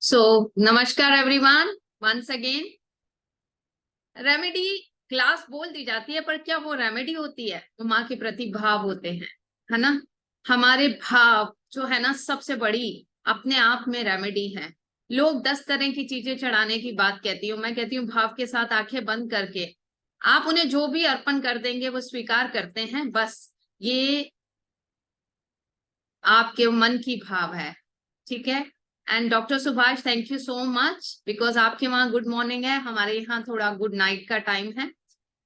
सो नमस्कार everyone, once again. Remedy class बोल दी जाती है, पर क्या वो रेमेडी होती है? वो माँ के प्रति भाव होते हैं, है ना। हमारे भाव जो है ना, सबसे बड़ी अपने आप में रेमेडी है। लोग 10 तरह की चीजें चढ़ाने की बात कहती हूँ, मैं कहती हूँ भाव के साथ आंखें बंद करके आप उन्हें जो भी अर्पण कर देंगे वो स्वीकार करते हैं। बस ये आपके मन की भाव है, ठीक है। And doctor Subhash, thank you so much, because आपके वहाँ गुड मॉर्निंग है, हमारे यहाँ थोड़ा गुड नाइट का टाइम है,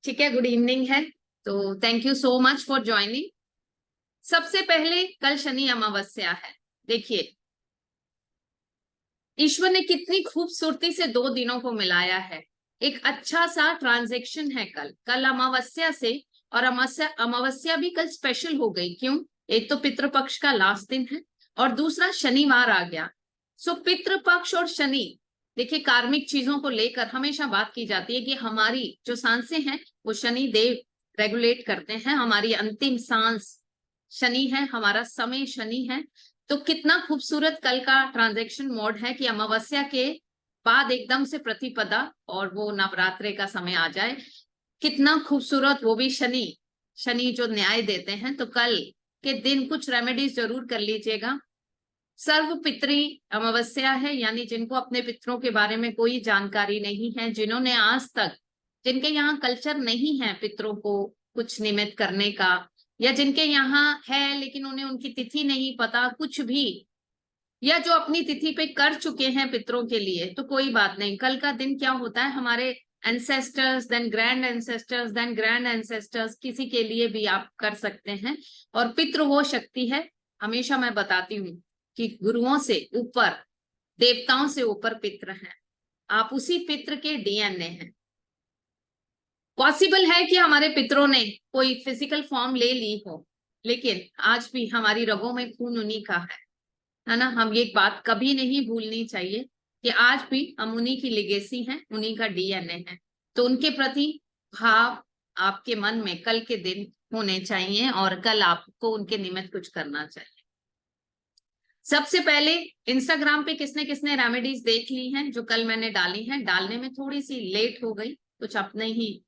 ठीक है, गुड इवनिंग है। तो thank you so much for joining. सबसे पहले कल शनि अमावस्या है। देखिए, ईश्वर ने कितनी खूबसूरती से 2 दिनों को मिलाया है। एक अच्छा सा ट्रांजेक्शन है कल कल अमावस्या से। और अमावस्या अमावस्या भी कल स्पेशल हो गई, क्यों? एक तो पितृपक्ष का लास्ट दिन है और दूसरा शनिवार आ गया। सो पितृपक्ष और शनि, देखिए, कार्मिक चीजों को लेकर हमेशा बात की जाती है कि हमारी जो सांसें हैं वो शनि देव रेगुलेट करते हैं। हमारी अंतिम सांस शनि है, हमारा समय शनि है। तो कितना खूबसूरत कल का ट्रांजैक्शन मोड है कि अमावस्या के बाद एकदम से प्रतिपदा और वो नवरात्रे का समय आ जाए। कितना खूबसूरत, वो भी शनि। शनि जो न्याय देते हैं, तो कल के दिन कुछ रेमेडीज जरूर कर लीजिएगा। सर्व पितरी अमावस्या है, यानी जिनको अपने पितरों के बारे में कोई जानकारी नहीं है, जिन्होंने आज तक, जिनके यहाँ कल्चर नहीं है पितरों को कुछ निमित्त करने का, या जिनके यहाँ है लेकिन उन्हें उनकी तिथि नहीं पता कुछ भी, या जो अपनी तिथि पे कर चुके हैं पितरों के लिए, तो कोई बात नहीं। कल का दिन क्या होता है, हमारे ancestors, then grand ancestors, then grand ancestors, किसी के लिए भी आप कर सकते हैं। और पितृ वो शक्ति है, हमेशा मैं बताती हूँ कि गुरुओं से ऊपर, देवताओं से ऊपर पितृ हैं। आप उसी पितृ के डीएनए हैं। पॉसिबल है कि हमारे पितरों ने कोई फिजिकल फॉर्म ले ली हो, लेकिन आज भी हमारी रगों में खून उन्हीं का है ना। हम ये बात कभी नहीं भूलनी चाहिए कि आज भी हम उन्हीं की लेगेसी हैं, उन्हीं का डीएनए है। तो उनके प्रति भाव आपके मन में कल के दिन होने चाहिए और कल आपको उनके निमित्त कुछ करना चाहिए। सबसे पहले इंस्टाग्राम पे किसने किसने रेमेडीज देख ली हैं जो कल मैंने डाली हैं? डालने में थोड़ी सी लेट हो गई, कुछ अपने ही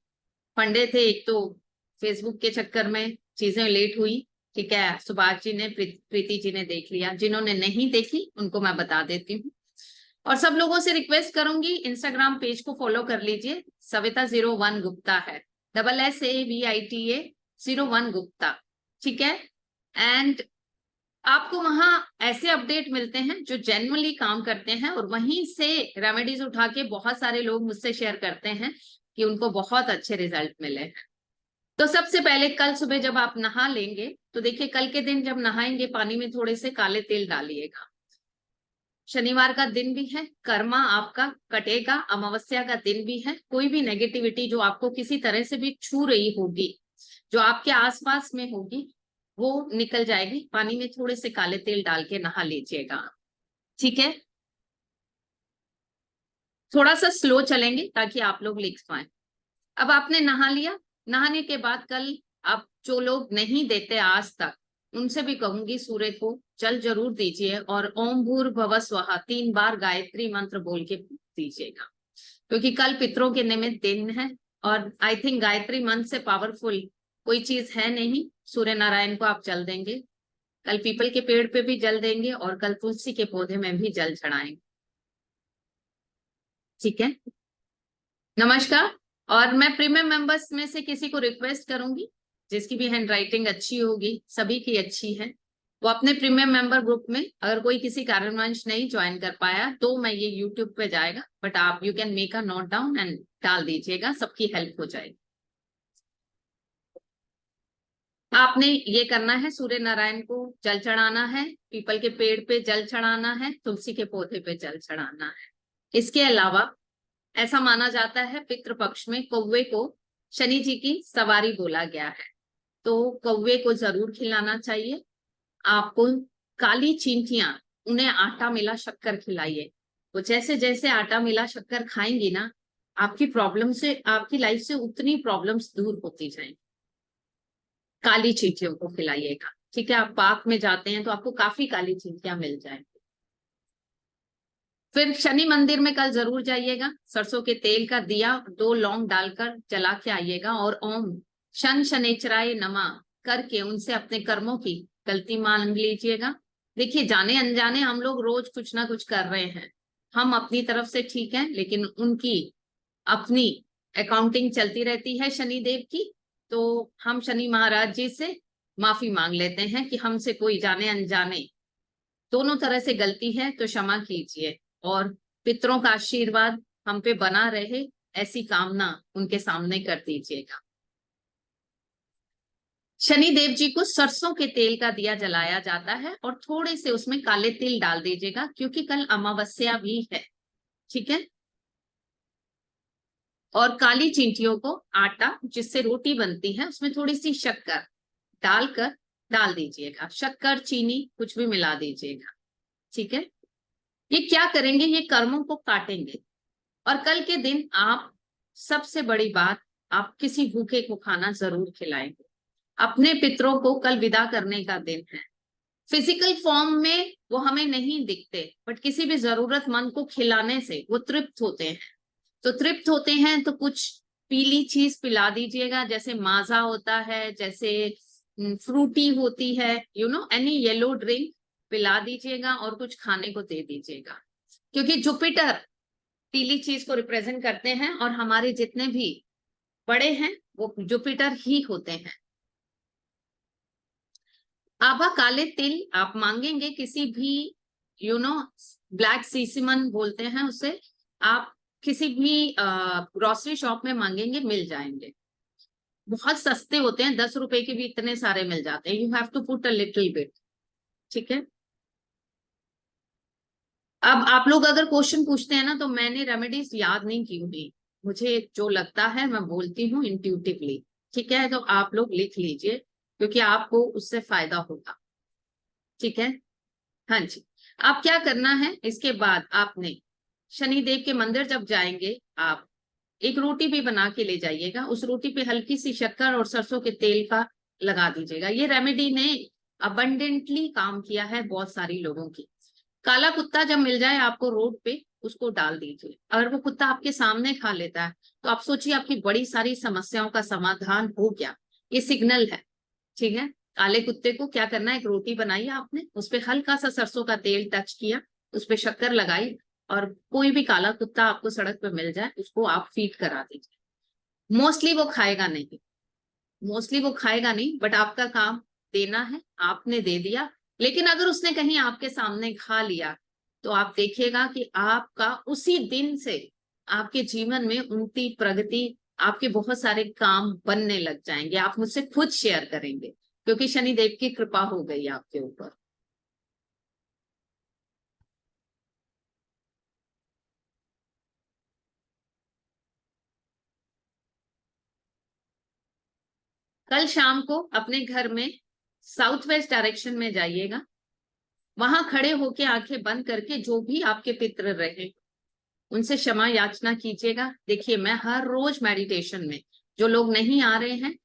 फंडे थे, एक तो फेसबुक के चक्कर में चीजें लेट हुई, ठीक है। सुभाष जी ने, प्रीति जी ने देख लिया, जिन्होंने नहीं देखी उनको मैं बता देती हूँ। और सब लोगों से रिक्वेस्ट करूंगी, इंस्टाग्राम पेज को फॉलो कर लीजिए। सविता01 गुप्ता है, SSAVITA 01 गुप्ता, ठीक है। एंड आपको वहां ऐसे अपडेट मिलते हैं जो जेन्युइनली काम करते हैं, और वहीं से रेमेडीज उठा के बहुत सारे लोग मुझसे शेयर करते हैं कि उनको बहुत अच्छे रिजल्ट मिले हैं। तो सबसे पहले कल सुबह जब आप नहा लेंगे, तो देखिए, कल के दिन जब नहाएंगे पानी में थोड़े से काले तेल डालिएगा। शनिवार का दिन भी है, कर्मा आपका कटेगा, अमावस्या का दिन भी है। कोई भी नेगेटिविटी जो आपको किसी तरह से भी छू रही होगी, जो आपके आसपास में होगी, वो निकल जाएगी। पानी में थोड़े से काले तेल डाल के नहा लीजिएगा, ठीक है। थोड़ा सा स्लो चलेंगे ताकि आप लोग लिख पाए। अब आपने नहा लिया, नहाने के बाद कल आप जो लोग नहीं देते आज तक, उनसे भी कहूंगी सूर्य को जल जरूर दीजिए, और ओम भूर्भुवः स्वः 3 बार गायत्री मंत्र बोल के दीजिएगा, क्योंकि कल पितरों के निमित्त दिन है। और आई थिंक गायत्री मंत्र से पावरफुल कोई चीज है नहीं। सूर्य नारायण को आप जल देंगे, कल पीपल के पेड़ पे भी जल देंगे, और कल तुलसी के पौधे में भी जल चढ़ाएंगे, ठीक है। नमस्कार। और मैं प्रीमियम मेंबर्स में से किसी को रिक्वेस्ट करूंगी, जिसकी भी हैंड राइटिंग अच्छी होगी, सभी की अच्छी है, वो अपने प्रीमियम मेंबर ग्रुप में, अगर कोई किसी कारणवश नहीं ज्वाइन कर पाया तो मैं ये यूट्यूब पे जाएगा, बट आप you can make a note down and डाल दीजिएगा, सबकी हेल्प हो जाएगी। आपने ये करना है, सूर्य नारायण को जल चढ़ाना है, पीपल के पेड़ पे जल चढ़ाना है, तुलसी के पौधे पे जल चढ़ाना है। इसके अलावा ऐसा माना जाता है पितृपक्ष में कौवे को शनि जी की सवारी बोला गया है, तो कौवे को जरूर खिलाना चाहिए। आपको काली चींटियां, उन्हें आटा मिला शक्कर खिलाइए। वो जैसे जैसे आटा मिला शक्कर खाएंगी ना, आपकी प्रॉब्लम से, आपकी लाइफ से उतनी प्रॉब्लम्स दूर होती जाएंगी। काली चींटियों को खिलाइएगा, ठीक है। आप पार्क में जाते हैं तो आपको काफी काली चींटियां मिल जाएंगी। फिर शनि मंदिर में कल जरूर जाइएगा, सरसों के तेल का दिया 2 लौंग डालकर जला के आइएगा और ओम शन शनेचराय नमः करके उनसे अपने कर्मों की गलती मान लीजिएगा। देखिए, जाने अनजाने हम लोग रोज कुछ ना कुछ कर रहे हैं। हम अपनी तरफ से ठीक है, लेकिन उनकी अपनी अकाउंटिंग चलती रहती है शनि देव की। तो हम शनि महाराज जी से माफी मांग लेते हैं कि हमसे कोई जाने अनजाने दोनों तरह से गलती है, तो क्षमा कीजिए। और पितरों का आशीर्वाद हम पे बना रहे, ऐसी कामना उनके सामने कर दीजिएगा। शनि देव जी को सरसों के तेल का दिया जलाया जाता है और थोड़े से उसमें काले तिल डाल दीजिएगा, क्योंकि कल अमावस्या भी है। ठीक है। और काली चींटियों को आटा जिससे रोटी बनती है उसमें थोड़ी सी शक्कर डालकर डाल दीजिएगा। शक्कर चीनी कुछ भी मिला दीजिएगा। ठीक है। ये क्या करेंगे, ये कर्मों को काटेंगे। और कल के दिन आप, सबसे बड़ी बात, आप किसी भूखे को खाना जरूर खिलाएंगे। अपने पितरों को कल विदा करने का दिन है। फिजिकल फॉर्म में वो हमें नहीं दिखते, बट किसी भी जरूरतमंद को खिलाने से वो तृप्त होते हैं। तो तृप्त होते हैं तो कुछ पीली चीज पिला दीजिएगा, जैसे माजा होता है, जैसे फ्रूटी होती है, एनी येलो ड्रिंक पिला दीजिएगा और कुछ खाने को दे दीजिएगा। क्योंकि जुपिटर पीली चीज को रिप्रेजेंट करते हैं और हमारे जितने भी बड़े हैं वो जुपिटर ही होते हैं। आभा काले तिल आप मांगेंगे किसी भी ब्लैक सीसिमन बोलते हैं उसे, आप किसी भी ग्रोसरी शॉप में मांगेंगे, मिल जाएंगे। बहुत सस्ते होते हैं, 10 रुपए के भी इतने सारे मिल जाते हैं। You have to put a little bit. ठीक है। अब आप लोग अगर क्वेश्चन पूछते हैं ना, तो मैंने रेमेडीज याद नहीं की हुई, मुझे जो लगता है मैं बोलती हूँ इंट्यूटिवली। ठीक है। तो आप लोग लिख लीजिए, क्योंकि आपको उससे फायदा होगा। ठीक है। हाँ जी। आप क्या करना है, इसके बाद आपने शनिदेव के मंदिर जब जाएंगे, आप एक रोटी भी बना के ले जाइएगा। उस रोटी पे हल्की सी शक्कर और सरसों के तेल का लगा दीजिएगा। ये रेमेडी ने अबंडेंटली काम किया है बहुत सारी लोगों की। काला कुत्ता जब मिल जाए आपको रोड पे, उसको डाल दीजिए। अगर वो कुत्ता आपके सामने खा लेता है तो आप सोचिए आपकी बड़ी सारी समस्याओं का समाधान हो गया। ये सिग्नल है। ठीक है। काले कुत्ते को क्या करना है, एक रोटी बनाई आपने, उस पर हल्का सा सरसों का तेल टच किया, उस पर शक्कर लगाई, और कोई भी काला कुत्ता आपको सड़क पे मिल जाए उसको आप फीड करा दीजिए। मोस्टली वो खाएगा नहीं, मोस्टली वो खाएगा नहीं, बट आपका काम देना है, आपने दे दिया। लेकिन अगर उसने कहीं आपके सामने खा लिया, तो आप देखिएगा कि आपका उसी दिन से आपके जीवन में उन्नति प्रगति, आपके बहुत सारे काम बनने लग जाएंगे। आप मुझसे खुद शेयर करेंगे, क्योंकि शनिदेव की कृपा हो गई आपके ऊपर। कल शाम को अपने घर में साउथ वेस्ट डायरेक्शन में जाइएगा। वहां खड़े होके आंखें बंद करके जो भी आपके पितृ रहे उनसे क्षमा याचना कीजिएगा। देखिए, मैं हर रोज मेडिटेशन में, जो लोग नहीं आ रहे हैं,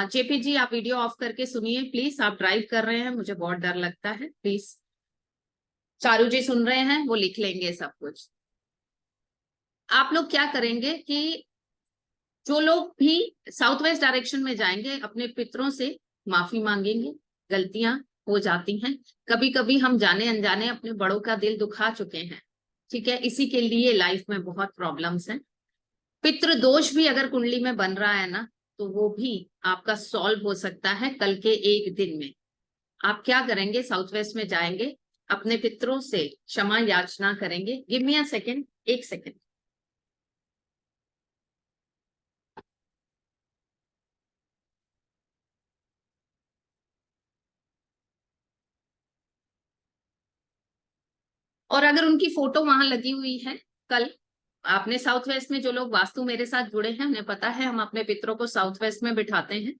जेपी जी आप वीडियो ऑफ करके सुनिए प्लीज। आप ड्राइव कर रहे हैं, मुझे बहुत डर लगता है, प्लीज। चारू जी सुन रहे हैं, वो लिख लेंगे सब कुछ। आप लोग क्या करेंगे कि जो लोग भी साउथ वेस्ट डायरेक्शन में जाएंगे, अपने पितरों से माफी मांगेंगे। गलतियां हो जाती हैं, कभी कभी हम जाने अनजाने अपने बड़ों का दिल दुखा चुके हैं। ठीक है। इसी के लिए लाइफ में बहुत प्रॉब्लम्स हैं। पितृ दोष भी अगर कुंडली में बन रहा है ना, तो वो भी आपका सॉल्व हो सकता है कल के एक दिन में। आप क्या करेंगे, साउथ वेस्ट में जाएंगे, अपने पितरों से क्षमा याचना करेंगे। गिव मी अ सेकेंड, एक सेकेंड। और अगर उनकी फोटो वहां लगी हुई है, कल आपने साउथ वेस्ट में, जो लोग वास्तु मेरे साथ जुड़े हैं उन्हें पता है, हम अपने पितरों को साउथ वेस्ट में बिठाते हैं।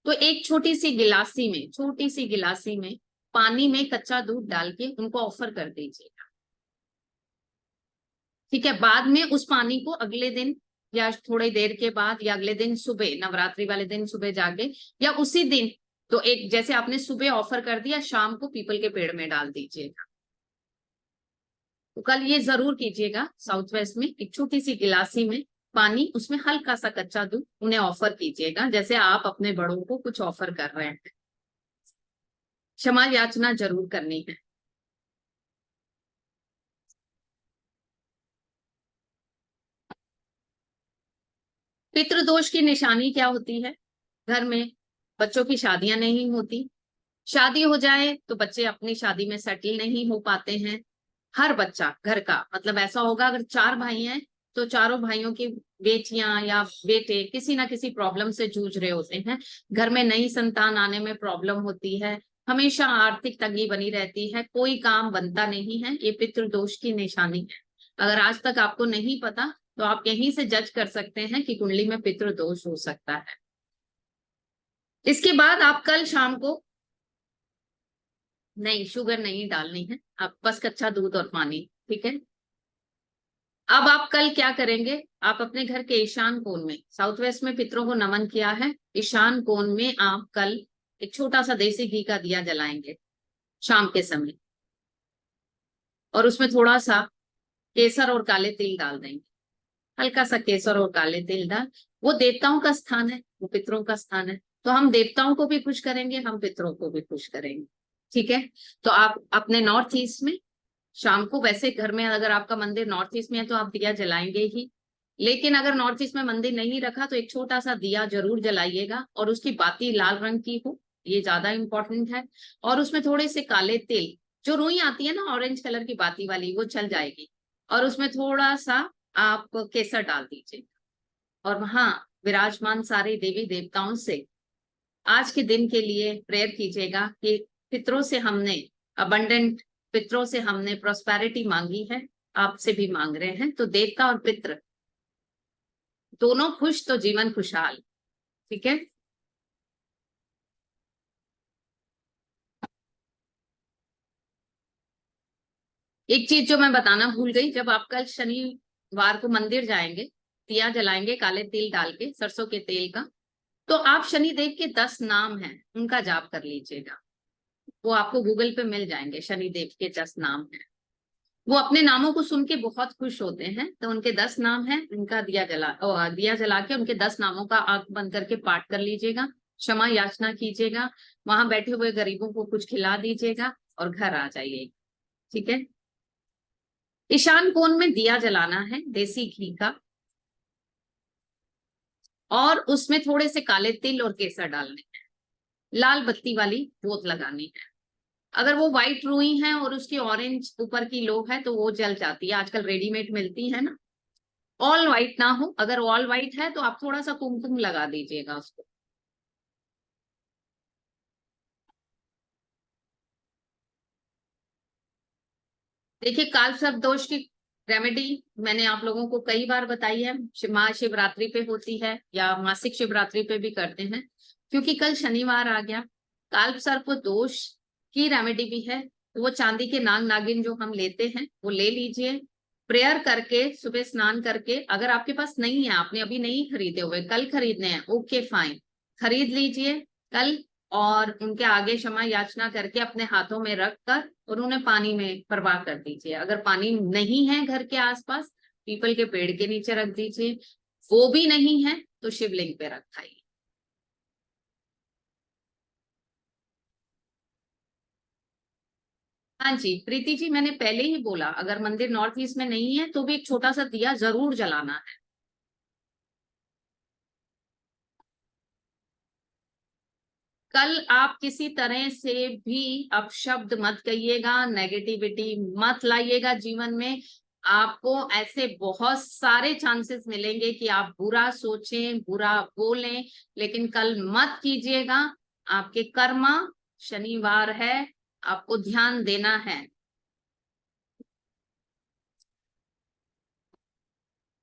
तो एक छोटी सी गिलासी में, छोटी सी गिलासी में पानी में कच्चा दूध डाल के उनको ऑफर कर दीजिए। ठीक है। बाद में उस पानी को अगले दिन या थोड़ी देर के बाद या अगले दिन सुबह, नवरात्रि वाले दिन सुबह जाके, या उसी दिन, तो एक जैसे आपने सुबह ऑफर कर दिया, शाम को पीपल के पेड़ में डाल दीजिएगा। तो कल ये जरूर कीजिएगा, साउथ वेस्ट में एक छोटी सी गिलासी में पानी, उसमें हल्का सा कच्चा दूध, उन्हें ऑफर कीजिएगा जैसे आप अपने बड़ों को कुछ ऑफर कर रहे हैं। क्षमा याचना जरूर करनी है। पितृदोष की निशानी क्या होती है? घर में बच्चों की शादियां नहीं होती, शादी हो जाए तो बच्चे अपनी शादी में सेटल नहीं हो पाते हैं। हर बच्चा घर का, मतलब ऐसा होगा अगर 4 भाई हैं तो चारों भाइयों की बेटियां या बेटे किसी ना किसी प्रॉब्लम से जूझ रहे होते हैं। घर में नई संतान आने में प्रॉब्लम होती है, हमेशा आर्थिक तंगी बनी रहती है, कोई काम बनता नहीं है। ये पितृदोष की निशानी है। अगर आज तक आपको नहीं पता तो आप यहीं से जज कर सकते हैं कि कुंडली में पितृदोष हो सकता है। इसके बाद आप कल शाम को, नहीं शुगर नहीं डालनी है, आप बस कच्चा दूध और पानी, ठीक है। अब आप कल क्या करेंगे, आप अपने घर के ईशान कोण में, साउथ वेस्ट में पितरों को नमन किया है, ईशान कोण में आप कल एक छोटा सा देसी घी का दिया जलाएंगे शाम के समय, और उसमें थोड़ा सा केसर और काले तिल डाल देंगे। हल्का सा केसर और काले तिल डाल, वो देवताओं का स्थान है, वो पितरों का स्थान है, तो हम देवताओं को भी खुश करेंगे, हम पितरों को भी खुश करेंगे, ठीक है। तो आप अपने नॉर्थ ईस्ट में शाम को, वैसे घर में अगर आपका मंदिर नॉर्थ ईस्ट में है तो आप दिया जलाएंगे ही, लेकिन अगर नॉर्थ ईस्ट में मंदिर नहीं रखा तो एक छोटा सा दिया जरूर जलाइएगा, और उसकी बाती लाल रंग की हो, ये ज्यादा इंपॉर्टेंट है। और उसमें थोड़े से काले तिल, जो रुई आती है ना ऑरेंज कलर की बाती वाली, वो चल जाएगी, और उसमें थोड़ा सा आप केसर डाल दीजिए, और वहां विराजमान सारे देवी देवताओं से आज के दिन के लिए प्रेयर कीजिएगा कि पितरों से हमने अबंडेंट, पितरों से हमने प्रोस्पेरिटी मांगी है, आपसे भी मांग रहे हैं, तो देवता और पितृ दोनों खुश तो जीवन खुशहाल, ठीक है। एक चीज जो मैं बताना भूल गई, जब आप कल शनिवार को मंदिर जाएंगे, दिया जलाएंगे काले तिल डाल के, सरसों के तेल का, तो आप शनिदेव के 10 नाम हैं उनका जाप कर लीजिएगा। वो आपको गूगल पे मिल जाएंगे, शनिदेव के 10 नाम हैं। वो अपने नामों को सुन के बहुत खुश होते हैं, तो उनके 10 नाम हैं, उनका दिया जला के उनके 10 नामों का आंख बंद करके पाठ कर लीजिएगा, क्षमा याचना कीजिएगा, वहां बैठे हुए गरीबों को कुछ खिला दीजिएगा और घर आ जाइएगा, ठीक है। ईशान कोण में दिया जलाना है देसी घी का, और उसमें थोड़े से काले तिल और केसर डालने हैं, लाल बत्ती वाली जोत लगानी है। अगर वो व्हाइट रुई है और उसकी ऑरेंज ऊपर की लो है तो वो जल जाती है, आजकल रेडीमेड मिलती है ना। ऑल व्हाइट ना हो, अगर ऑल व्हाइट है तो आप थोड़ा सा कुमकुम लगा दीजिएगा उसको। देखिए, काल सर्प दोष की रेमेडी मैंने आप लोगों को कई बार बताई है, महाशिवरात्रि पे होती है या मासिक शिवरात्रि पे भी करते हैं, क्योंकि कल शनिवार आ गया। काल सर्प दोष की रेमेडी भी है, तो वो चांदी के नाग नागिन जो हम लेते हैं वो ले लीजिए, प्रेयर करके सुबह स्नान करके, अगर आपके पास नहीं है, आपने अभी नहीं खरीदे हुए, कल खरीदने हैं, ओके फाइन, खरीद लीजिए कल, और उनके आगे क्षमा याचना करके अपने हाथों में रख कर और उन्हें पानी में प्रवाह कर दीजिए। अगर पानी नहीं है घर के आसपास, पीपल के पेड़ के नीचे रख दीजिए, वो भी नहीं है तो शिवलिंग पे रखाइए। हाँ जी प्रीति जी, मैंने पहले ही बोला, अगर मंदिर नॉर्थ ईस्ट में नहीं है तो भी एक छोटा सा दिया जरूर जलाना है। कल आप किसी तरह से भी अपशब्द मत कहिएगा, नेगेटिविटी मत लाइएगा जीवन में। आपको ऐसे बहुत सारे चांसेस मिलेंगे कि आप बुरा सोचें, बुरा बोलें, लेकिन कल मत कीजिएगा। आपके कर्मा, शनिवार है, आपको ध्यान देना है।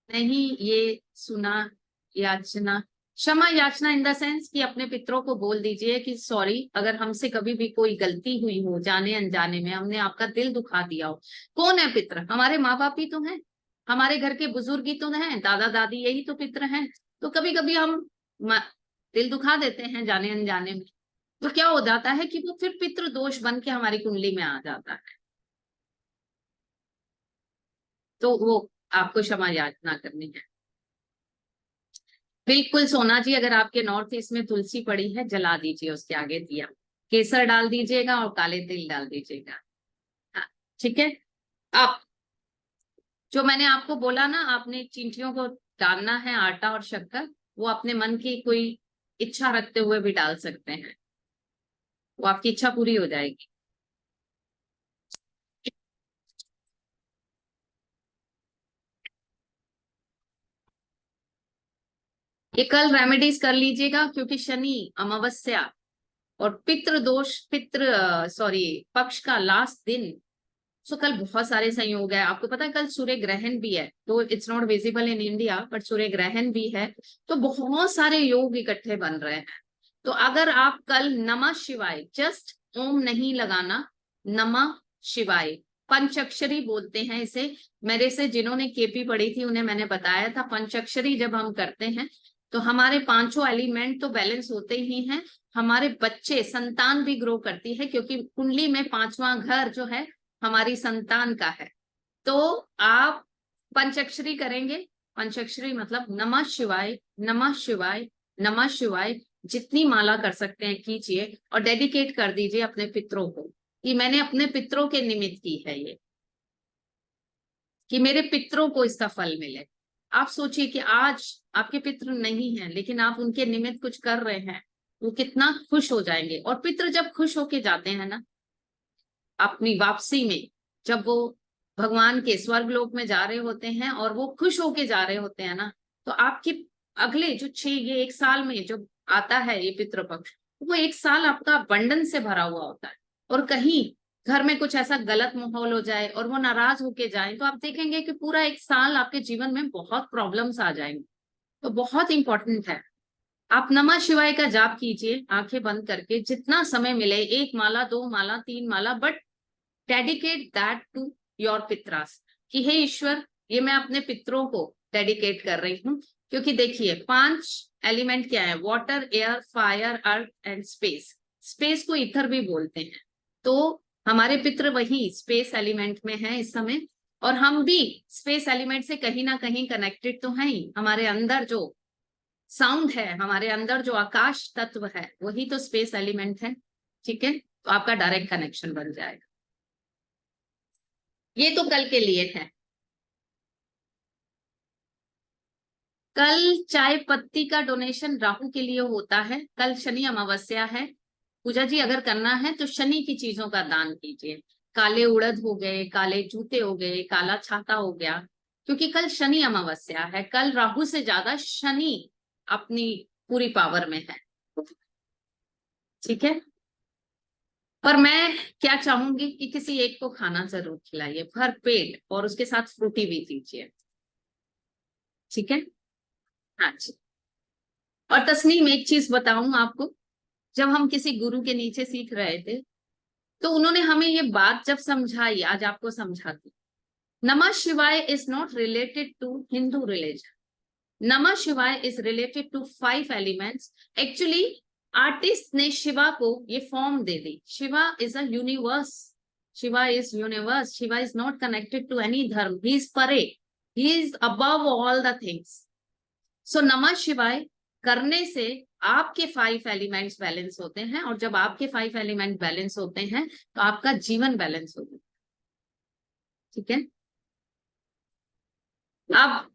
नहीं, ये सुना याचना, क्षमा याचना इन द सेंस कि अपने पितरों को बोल दीजिए कि सॉरी, अगर हमसे कभी भी कोई गलती हुई हो, जाने अनजाने में हमने आपका दिल दुखा दिया हो। कौन है पितर? हमारे माँ बाप ही तो हैं, हमारे घर के बुजुर्ग ही तो हैं, दादा दादी, यही तो पितर हैं। तो कभी कभी हम दिल दुखा देते हैं जाने अनजाने में, तो क्या हो जाता है कि वो फिर पितृ दोष बन के हमारी कुंडली में आ जाता है। तो वो आपको क्षमा याचना करनी है। बिल्कुल सोना जी, अगर आपके नॉर्थ ईस्ट में तुलसी पड़ी है, जला दीजिए उसके आगे दिया, केसर डाल दीजिएगा और काले तिल डाल दीजिएगा। हाँ, ठीक है। अब जो मैंने आपको बोला ना, आपने चींटियों को डालना है आटा और शक्कर, वो अपने मन की कोई इच्छा रखते हुए भी डाल सकते हैं, वो आपकी इच्छा पूरी हो जाएगी। ये कल रेमेडीज कर लीजिएगा, क्योंकि शनि अमावस्या और पितृ दोष, पितृ सॉरी पक्ष का लास्ट दिन। सो कल बहुत सारे संयोग है। आपको पता है कल सूर्य ग्रहण भी है, तो it's not visible in India, but सूर्य ग्रहण भी है। तो बहुत सारे योग इकट्ठे बन रहे हैं। तो अगर आप कल नमः शिवाय, जस्ट ओम नहीं लगाना, नमः शिवाय, पंचअक्षरी बोलते हैं इसे। मेरे से जिन्होंने केपी पढ़ी थी उन्हें मैंने बताया था, पंचअक्षरी जब हम करते हैं तो हमारे पांचों एलिमेंट तो बैलेंस होते ही हैं, हमारे बच्चे संतान भी ग्रो करती है, क्योंकि कुंडली में पांचवा घर जो है हमारी संतान का है। तो आप पंचअक्षरी करेंगे। पंचअक्षरी मतलब नमः शिवाय, नमः शिवाय, नमः शिवाय। जितनी माला कर सकते हैं कीजिए और डेडिकेट कर दीजिए अपने पितरों को, कि मैंने अपने पितरों के निमित्त की है ये, कि मेरे पितरों को इसका फल मिले। आप सोचिए कि आज आपके पितृ नहीं हैं, लेकिन आप उनके निमित्त कुछ कर रहे हैं, वो कितना खुश हो जाएंगे। और पितृ जब खुश होके जाते हैं ना अपनी वापसी में, जब वो भगवान के स्वर्ग लोक में जा रहे होते हैं और वो खुश होके जा रहे होते हैं ना, तो आपके अगले जो ये 1 साल में जो आता है ये पितृपक्ष, वो 1 साल आपका बंडन से भरा हुआ होता है। और कहीं घर में कुछ ऐसा गलत माहौल हो जाए और वो नाराज होके जाए, तो आप देखेंगे कि पूरा 1 साल आपके जीवन में बहुत प्रॉब्लम्स आ जाएंगे। तो बहुत इंपॉर्टेंट है, आप नमः शिवाय का जाप कीजिए आंखें बंद करके, जितना समय मिले, 1 माला, 2 माला, 3 माला, but dedicate that to your पितरास, कि हे ईश्वर, ये मैं अपने पितरों को डेडिकेट कर रही हूँ। क्योंकि देखिए 5 एलिमेंट क्या है, water, air, fire, earth and space. Space को ईथर भी बोलते हैं। तो हमारे पितृ वही स्पेस एलिमेंट में है इस समय, और हम भी स्पेस एलिमेंट से कहीं ना कहीं कनेक्टेड तो हैं ही। हमारे अंदर जो साउंड है, हमारे अंदर जो आकाश तत्व है, वही तो स्पेस एलिमेंट है। ठीक है, तो आपका डायरेक्ट कनेक्शन बन जाएगा। ये तो कल के लिए है। कल चाय पत्ती का डोनेशन राहु के लिए होता है। कल शनि अमावस्या है। पूजा जी अगर करना है तो शनि की चीजों का दान कीजिए। काले उड़द हो गए, काले जूते हो गए, काला छाता हो गया, क्योंकि कल शनि अमावस्या है। कल राहु से ज्यादा शनि अपनी पूरी पावर में है। ठीक है। पर मैं क्या चाहूंगी कि किसी एक को खाना जरूर खिलाइए भर पेट, और उसके साथ फ्रूटी भी दीजिए। ठीक है। हाँ जी। और तस्नीम एक चीज बताऊं आपको, जब हम किसी गुरु के नीचे सीख रहे थे, तो उन्होंने हमें ये बात जब समझाई, आज आपको समझाती। नमः शिवाय is not related to Hindu religion. नमः शिवाय is related to 5 elements. Actually artist ने शिवा को ये फॉर्म दे दी। Shiva is a universe, Shiva is universe, Shiva is not connected to any धर्म, ही इज परे, he is above all the things. So नमः शिवाय करने से आपके 5 एलिमेंट्स बैलेंस होते हैं, और जब आपके 5 एलिमेंट बैलेंस होते हैं तो आपका जीवन बैलेंस होता है। ठीक है। अब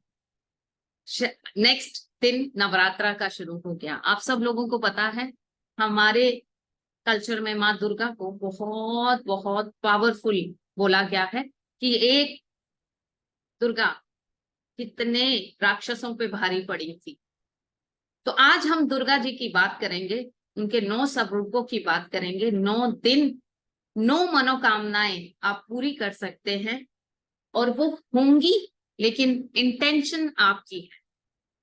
नेक्स्ट दिन नवरात्रा का शुरू हो गया। आप सब लोगों को पता है हमारे कल्चर में माँ दुर्गा को बहुत बहुत पावरफुल बोला गया है, कि एक दुर्गा कितने राक्षसों पे भारी पड़ी थी। तो आज हम दुर्गा जी की बात करेंगे, उनके 9 स्वरूपों की बात करेंगे। 9 दिन 9 मनोकामनाएं आप पूरी कर सकते हैं, और वो होंगी, लेकिन इंटेंशन आपकी है।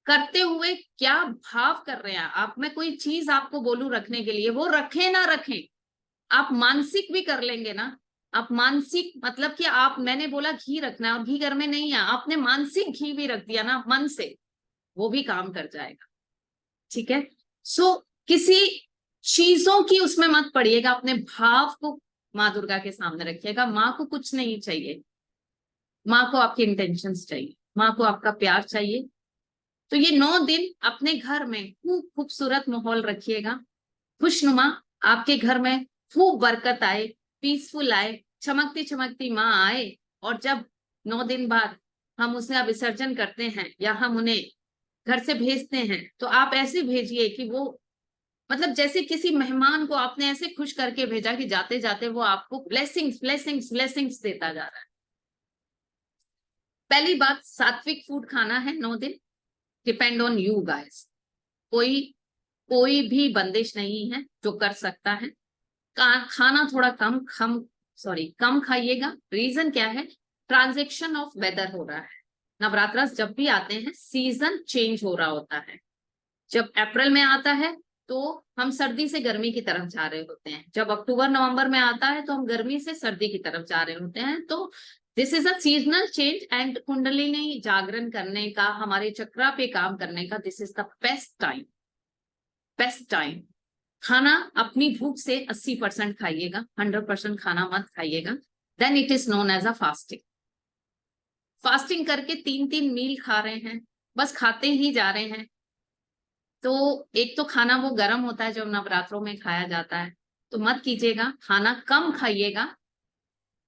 करते हुए क्या भाव कर रहे हैं आप। मैं कोई चीज आपको बोलूं रखने के लिए, वो रखें ना रखें, आप मानसिक भी कर लेंगे ना। आप मानसिक मतलब कि आप, मैंने बोला घी रखना है और घी घर में नहीं है, आपने मानसिक घी भी रख दिया ना मन से, वो भी काम कर जाएगा। ठीक है। सो किसी चीजों की उसमें मत पड़िएगा, अपने भाव को माँ दुर्गा के सामने रखिएगा। माँ को कुछ नहीं चाहिए, माँ को आपकी इंटेंशंस चाहिए, माँ को आपका प्यार चाहिए। तो ये 9 दिन अपने घर में खूब खूबसूरत माहौल रखिएगा, खुशनुमा, आपके घर में खूब बरकत आए, पीसफुल आए, चमकती चमकती माँ आए। और जब 9 दिन बाद हम उसका विसर्जन करते हैं या हम उन्हें घर से भेजते हैं, तो आप ऐसे भेजिए कि वो, मतलब जैसे किसी मेहमान को आपने ऐसे खुश करके भेजा कि जाते जाते वो आपको ब्लेसिंग्स ब्लेसिंग्स ब्लेसिंग्स देता जा रहा है। पहली बात, सात्विक फूड खाना है 9 दिन। Depend on you guys. कोई कोई भी बंदिश नहीं है जो कर सकता है। खाना थोड़ा कम खाइएगा। रीजन क्या है? ट्रांजेक्शन ऑफ वेदर हो रहा है। नवरात्र जब भी आते हैं सीजन चेंज हो रहा होता है। जब अप्रैल में आता है तो हम सर्दी से गर्मी की तरफ जा रहे होते हैं, जब अक्टूबर नवंबर में आता है तो हम गर्मी से सर्दी की तरफ जा रहे होते हैं। तो this is a seasonal change and kundalini जागरण करने का, हमारे चक्रा पे काम करने का this is the best time. Best time. खाना अपनी भूख से 80% खाइएगा, 100% खाना मत खाइएगा। Then it is known as a fasting. Fasting करके 3-3 मील खा रहे हैं, बस खाते ही जा रहे हैं, तो एक तो खाना वो गर्म होता है जो नवरात्रों में खाया जाता है, तो मत कीजिएगा। खाना कम खाइएगा,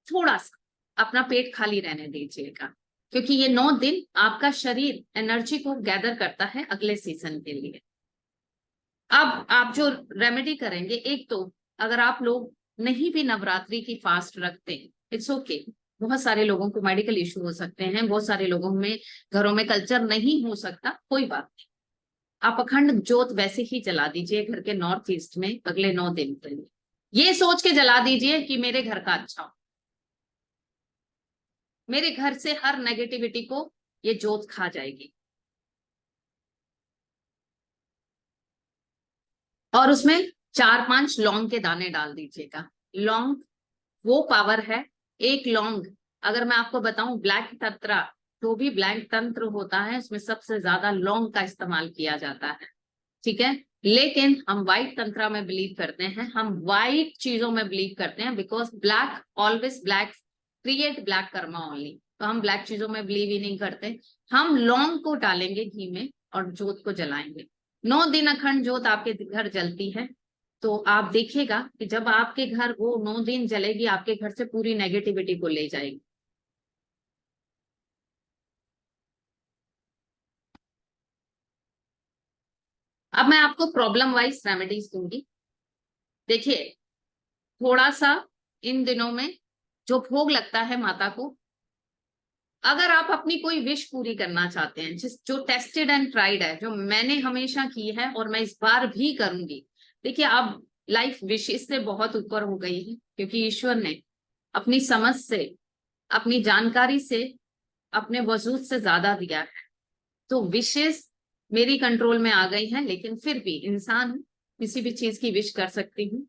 थोड़ा सा अपना पेट खाली रहने दीजिएगा, क्योंकि ये 9 दिन आपका शरीर एनर्जी को गैदर करता है अगले सीजन के लिए। अब आप जो रेमेडी करेंगे, एक तो अगर आप लोग नहीं भी नवरात्रि की फास्ट रखते, इट्स ओके। बहुत सारे लोगों को मेडिकल इश्यू हो सकते हैं, बहुत सारे लोगों में घरों में कल्चर नहीं हो सकता, कोई बात नहीं। आप अखंड ज्योत वैसे ही जला दीजिए घर के नॉर्थ ईस्ट में अगले 9 दिन के लिए। ये सोच के जला दीजिए कि मेरे घर का अच्छा हो, मेरे घर से हर नेगेटिविटी को ये ज्योत खा जाएगी। और उसमें 4-5 लौंग के दाने डाल दीजिएगा। लौंग वो पावर है। एक लौंग, अगर मैं आपको बताऊं, ब्लैक तंत्र, जो भी ब्लैक तंत्र होता है उसमें सबसे ज्यादा लौंग का इस्तेमाल किया जाता है, ठीक है। लेकिन हम व्हाइट तंत्र में बिलीव करते हैं, हम व्हाइट चीजों में बिलीव करते हैं, because black always black create black Karma only. तो हम ब्लैक चीजों में बिलीव ही नहीं करते। हम लौंग को डालेंगे घी में और जोत को जलाएंगे। 9 दिन अखंड जोत आपके घर जलती है, तो आप देखिएगा कि जब आपके घर वो 9 दिन जलेगी, आपके घर से पूरी नेगेटिविटी को ले जाएगी। अब मैं आपको प्रॉब्लम वाइज रेमेडीज दूंगी। देखिए, थोड़ा सा इन दिनों में जो भोग लगता है माता को, अगर आप अपनी कोई विश पूरी करना चाहते हैं, जिस जो टेस्टेड एंड ट्राइड है, जो मैंने हमेशा की है और मैं इस बार भी करूंगी। देखिए, अब लाइफ विशेष से बहुत ऊपर हो गई है, क्योंकि ईश्वर ने अपनी समझ से, अपनी जानकारी से, अपने वजूद से ज्यादा दिया है। तो विशेष मेरी कंट्रोल में आ गई है, लेकिन फिर भी इंसान हूं, किसी भी चीज की विश कर सकती हूँ।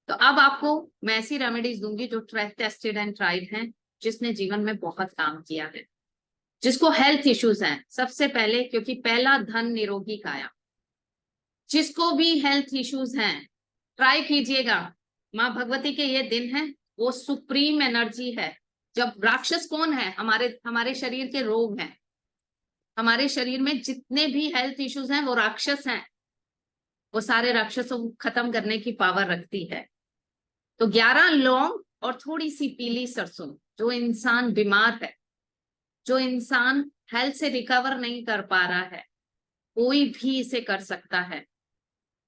तो अब आपको मैं ऐसी रेमेडीज दूंगी जो टेस्टेड एंड ट्राइड हैं, जिसने जीवन में बहुत काम किया है, जिसको हेल्थ इश्यूज हैं सबसे पहले, क्योंकि पहला धन निरोगी काया। जिसको भी हेल्थ इश्यूज हैं, ट्राई कीजिएगा। माँ भगवती के ये दिन है, वो सुप्रीम एनर्जी है। जब राक्षस कौन है? हमारे हमारे शरीर के रोग हैं। हमारे शरीर में जितने भी हेल्थ इश्यूज हैं वो राक्षस हैं। वो सारे राक्षसों को खत्म करने की पावर रखती है। तो 11 लौंग और थोड़ी सी पीली सरसों, जो इंसान बीमार है, जो इंसान हेल्थ से रिकवर नहीं कर पा रहा है, कोई भी इसे कर सकता है।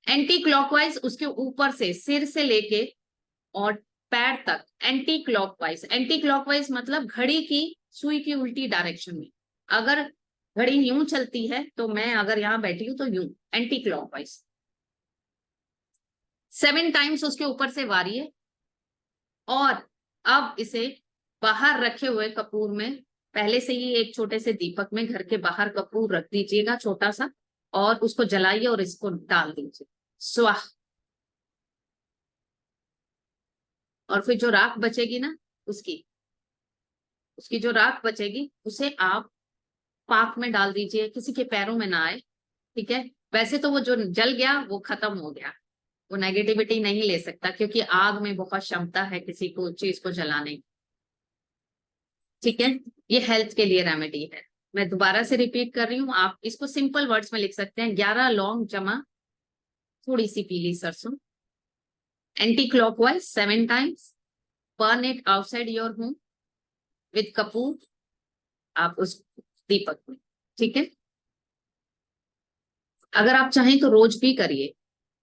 एंटी क्लॉकवाइज, उसके ऊपर से सिर से लेके और पैर तक एंटी क्लॉकवाइज। एंटी क्लॉकवाइज मतलब घड़ी की सुई की उल्टी डायरेक्शन में। अगर घड़ी यूं चलती है तो मैं अगर यहां बैठी हूं तो यूं, एंटी क्लॉकवाइज 7 टाइम्स उसके ऊपर से वारिए। और अब इसे बाहर रखे हुए कपूर में, पहले से ही एक छोटे से दीपक में घर के बाहर कपूर रख दीजिएगा छोटा सा, और उसको जलाइए और इसको डाल दीजिए। स्वाह। और फिर जो राख बचेगी ना, उसकी उसकी जो राख बचेगी उसे आप पाक में डाल दीजिए, किसी के पैरों में ना आए, ठीक है। वैसे तो वो जो जल गया वो खत्म हो गया, वो नेगेटिविटी नहीं ले सकता, क्योंकि आग में बहुत क्षमता है किसी को चीज को जलाने की। ठीक है, ये हेल्थ के लिए रेमेडी है। मैं दोबारा से रिपीट कर रही हूँ, आप इसको सिंपल वर्ड्स में लिख सकते हैं। 11 लौंग जमा थोड़ी सी पीली सरसों, anti clockwise 7 times, burn it outside your home with Kapoor, आप उस दीपक में। ठीक है, अगर आप चाहें तो रोज भी करिए,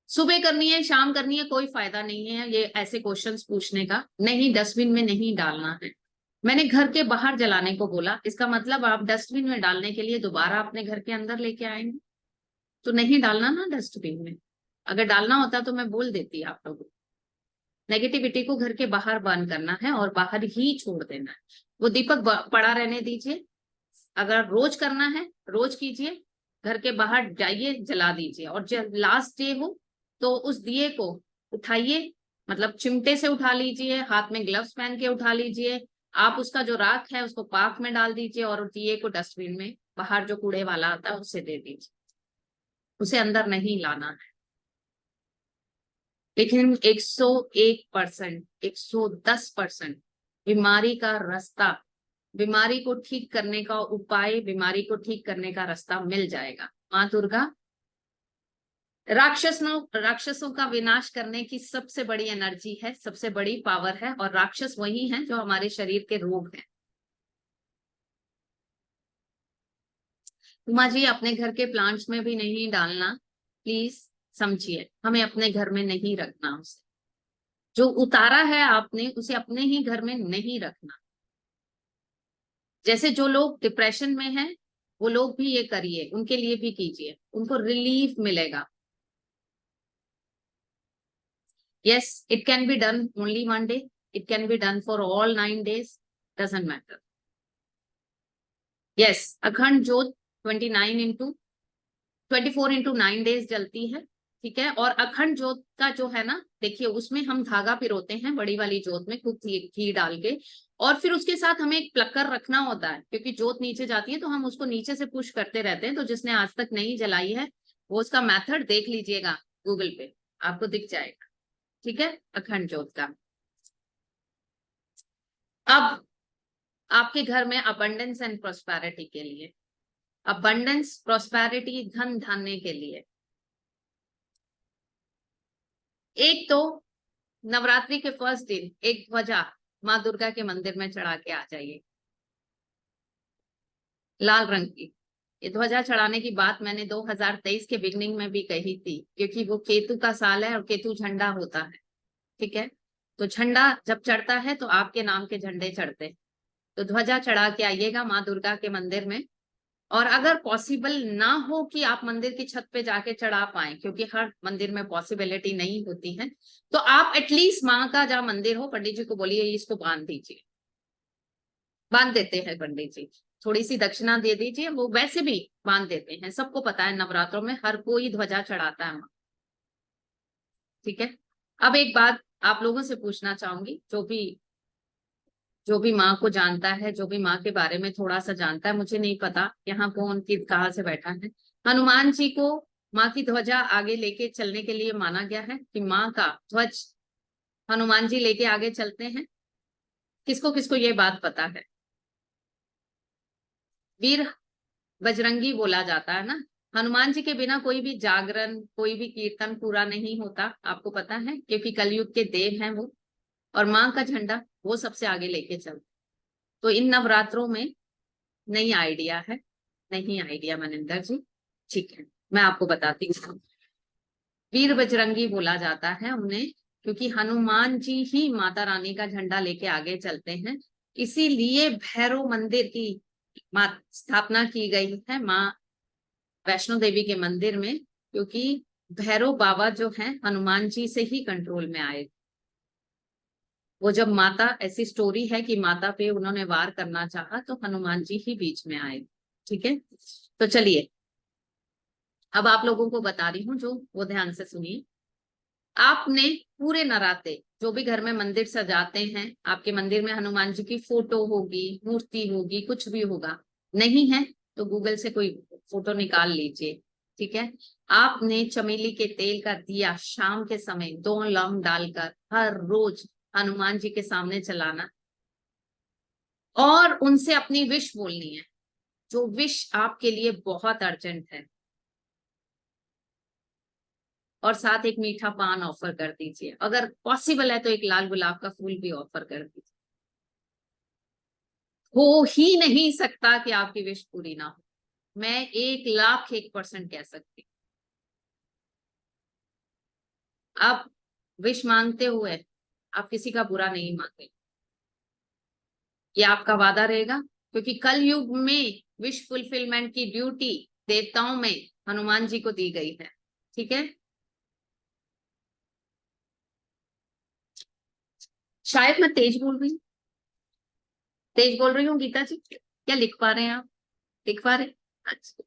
सुबह करनी है शाम करनी है कोई फायदा नहीं है ये ऐसे क्वेश्चंस पूछने का। नहीं, डस्टबिन में नहीं डालना है। मैंने घर के बाहर जलाने को बोला, इसका मतलब आप डस्टबिन में डालने के लिए दोबारा अपने घर के अंदर लेके आएंगे, तो नहीं डालना ना डस्टबिन में। अगर डालना होता तो मैं बोल देती आप लोगों को। नेगेटिविटी को घर के बाहर बर्न करना है और बाहर ही छोड़ देना है। वो दीपक पड़ा रहने दीजिए, अगर रोज करना है रोज कीजिए, घर के बाहर जाइए जला दीजिए, और जब लास्ट डे हो तो उस दिए को उठाइए, मतलब चिमटे से उठा लीजिए, हाथ में ग्लव्स पहन के उठा लीजिए। आप उसका जो राख है उसको पार्क में डाल दीजिए और दिए को डस्टबिन में बाहर जो कूड़े वाला आता है उससे दे दीजिए, उसे अंदर नहीं लाना है। लेकिन 101%, 110% बीमारी का रास्ता, बीमारी को ठीक करने का उपाय, बीमारी को ठीक करने का रास्ता मिल जाएगा। माँ दुर्गा राक्षसों का विनाश करने की सबसे बड़ी एनर्जी है, सबसे बड़ी पावर है, और राक्षस वही हैं जो हमारे शरीर के रोग हैं। उमा जी, अपने घर के प्लांट्स में भी नहीं डालना प्लीज, समझिए, हमें अपने घर में नहीं रखना। उसे जो उतारा है आपने उसे अपने ही घर में नहीं रखना। जैसे जो लोग डिप्रेशन में हैं वो लोग भी ये करिए, उनके लिए भी कीजिए, उनको रिलीफ मिलेगा। Yes, it can be done only one day. It can be done for all 9 days. Doesn't matter. Yes, अखंड जोत 24 into 9 days जलती है। ठीक है, और अखंड जोत का जो है ना, देखिए उसमें हम धागा पिरोते हैं बड़ी वाली जोत में खूब घी डाल के, और फिर उसके साथ हमें एक प्लकर रखना होता है, क्योंकि जोत नीचे जाती है तो हम उसको नीचे से पुश करते रहते हैं। तो जिसने आज तक नहीं जलाई है वो उसका मेथड देख लीजिएगा गूगल पे, आपको दिख जाएगा। ठीक है, अखंड ज्योत का। अब आपके घर में अबंडेंस एंड प्रोस्पेरिटी के लिए, अबंडेंस प्रोस्पेरिटी धन धान्य के लिए, एक तो नवरात्रि के फर्स्ट दिन एक ध्वजा माँ दुर्गा के मंदिर में चढ़ा के आ जाइए, लाल रंग की। ये ध्वजा चढ़ाने की बात मैंने 2023 के बिगनिंग में भी कही थी, क्योंकि वो केतु का साल है और केतु झंडा होता है। ठीक है, तो झंडा जब चढ़ता है तो आपके नाम के झंडे चढ़ते हैं। तो ध्वजा चढ़ा के आइएगा माँ दुर्गा के मंदिर में। और अगर पॉसिबल ना हो कि आप मंदिर की छत पे जाके चढ़ा पाए, क्योंकि हर मंदिर में पॉसिबिलिटी नहीं होती है, तो आप एटलीस्ट माँ का जहाँ मंदिर हो पंडित जी को बोलिए इसको बांध दीजिए। बांध देते हैं पंडित जी, थोड़ी सी दक्षिणा दे दीजिए, वो वैसे भी बांध देते हैं। सबको पता है नवरात्रों में हर कोई ध्वजा चढ़ाता है माँ। ठीक है, अब एक बात आप लोगों से पूछना चाहूंगी, जो भी माँ को जानता है, जो भी माँ के बारे में थोड़ा सा जानता है, मुझे नहीं पता यहाँ कौन किस कहाँ से बैठा है। हनुमान जी को माँ की ध्वजा आगे लेके चलने के लिए माना गया है कि माँ का ध्वज हनुमान जी लेके आगे चलते हैं। किसको किसको ये बात पता है? वीर बजरंगी बोला जाता है ना, हनुमान जी के बिना कोई भी जागरण कोई भी कीर्तन पूरा नहीं होता, आपको पता है, क्योंकि कलयुग के देव हैं वो, और माँ का झंडा वो सबसे आगे लेके चलते। तो इन नवरात्रों में नई आइडिया है, नहीं आइडिया मनिंदर जी। ठीक है, मैं आपको बताती हूँ। वीर बजरंगी बोला जाता है उन्हें, क्योंकि हनुमान जी ही माता रानी का झंडा लेके आगे चलते हैं। इसीलिए भैरव मंदिर की स्थापना की गई है माँ वैष्णो देवी के मंदिर में, क्योंकि भैरव बाबा जो हैं हनुमान जी से ही कंट्रोल में आए। वो जब माता, ऐसी स्टोरी है कि माता पे उन्होंने वार करना चाहा तो हनुमान जी ही बीच में आए। ठीक है, तो चलिए अब आप लोगों को बता रही हूँ, जो वो ध्यान से सुनिए। आपने पूरे नराते जो भी घर में मंदिर सजाते हैं, आपके मंदिर में हनुमान जी की फोटो होगी, मूर्ति होगी, कुछ भी होगा, नहीं है तो गूगल से कोई फोटो निकाल लीजिए। ठीक है, आपने चमेली के तेल का दिया शाम के समय 2 लौंग डालकर हर रोज हनुमान जी के सामने चलाना। और उनसे अपनी विश बोलनी है, जो विश आपके लिए बहुत अर्जेंट है, और साथ एक मीठा पान ऑफर कर दीजिए। अगर पॉसिबल है तो एक लाल गुलाब का फूल भी ऑफर कर दीजिए। हो ही नहीं सकता कि आपकी विश पूरी ना हो, मैं 1,00,001% कह सकती। आप विश मांगते हुए आप किसी का बुरा नहीं मांगे, ये आपका वादा रहेगा, क्योंकि कल युग में विश फुलफिलमेंट की ड्यूटी देवताओं में हनुमान जी को दी गई है। ठीक है, शायद मैं तेज बोल रही हूँ, तेज बोल रही हूँ गीता जी, क्या लिख पा रहे हैं आप? लिख पा रहे हैं? अच्छा,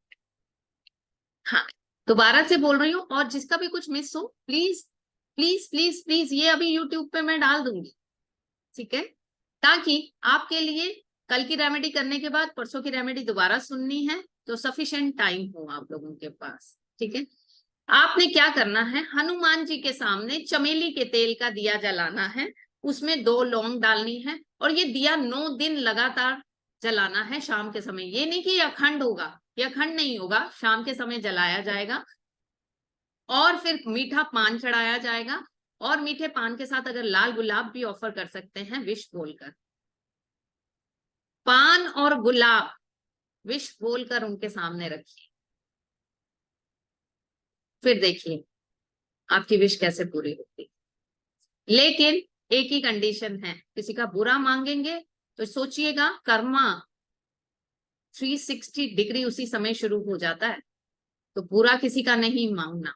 हाँ, दोबारा से बोल रही हूँ, और जिसका भी कुछ मिस हो प्लीज प्लीज प्लीज प्लीज ये अभी यूट्यूब पे मैं डाल दूंगी, ठीक है, ताकि आपके लिए कल की रेमेडी करने के बाद परसों की रेमेडी दोबारा सुननी है तो सफिशिएंट टाइम हो आप लोगों के पास। ठीक है, आपने क्या करना है, हनुमान जी के सामने चमेली के तेल का दिया जलाना है, उसमें 2 लौंग डालनी है, और ये दिया 9 दिन लगातार जलाना है शाम के समय। ये नहीं कि अखंड होगा, ये अखंड नहीं होगा, शाम के समय जलाया जाएगा, और फिर मीठा पान चढ़ाया जाएगा, और मीठे पान के साथ अगर लाल गुलाब भी ऑफर कर सकते हैं विश बोलकर, पान और गुलाब विश बोलकर उनके सामने रखिए, फिर देखिए आपकी विश कैसे पूरी होती। लेकिन एक ही कंडीशन है, किसी का बुरा मांगेंगे तो सोचिएगा कर्मा 360 डिग्री उसी समय शुरू हो जाता है, तो बुरा किसी का नहीं मांगना,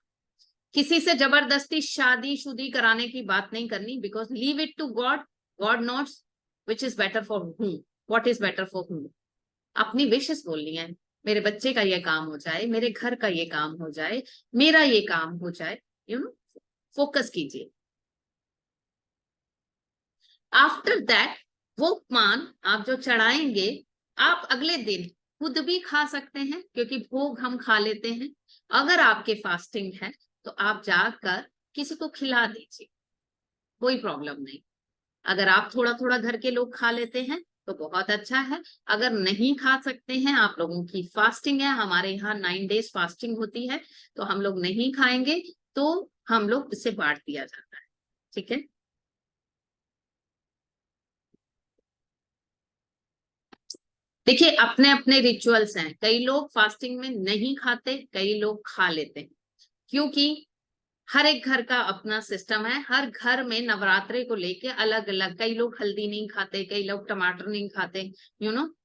किसी से जबरदस्ती शादी शुदी कराने की बात नहीं करनी, because leave it to God, God knows which is better for whom, what is better for whom. अपनी विशेस बोलनी है, मेरे बच्चे का ये काम हो जाए, मेरे घर का ये काम हो जाए, मेरा ये काम हो जाए, यू नो, फोकस कीजिए। आफ्टर दैट वो पान आप जो चढ़ाएंगे, आप अगले दिन खुद भी खा सकते हैं, क्योंकि भोग हम खा लेते हैं। अगर आपके फास्टिंग है तो आप जाकर किसी को खिला दीजिए, कोई प्रॉब्लम नहीं। अगर आप थोड़ा थोड़ा घर के लोग खा लेते हैं तो बहुत अच्छा है। अगर नहीं खा सकते हैं, आप लोगों की फास्टिंग है, हमारे यहाँ 9 डेज फास्टिंग होती है, तो हम लोग नहीं खाएंगे, तो हम लोग इसे बांट दिया जाता है। ठीक है, देखिए अपने अपने रिचुअल्स हैं, कई लोग फास्टिंग में नहीं खाते, कई लोग खा लेते हैं, क्योंकि हर एक घर का अपना सिस्टम है, हर घर में नवरात्रे को लेके अलग अलग, कई लोग हल्दी नहीं खाते, कई लोग टमाटर नहीं खाते,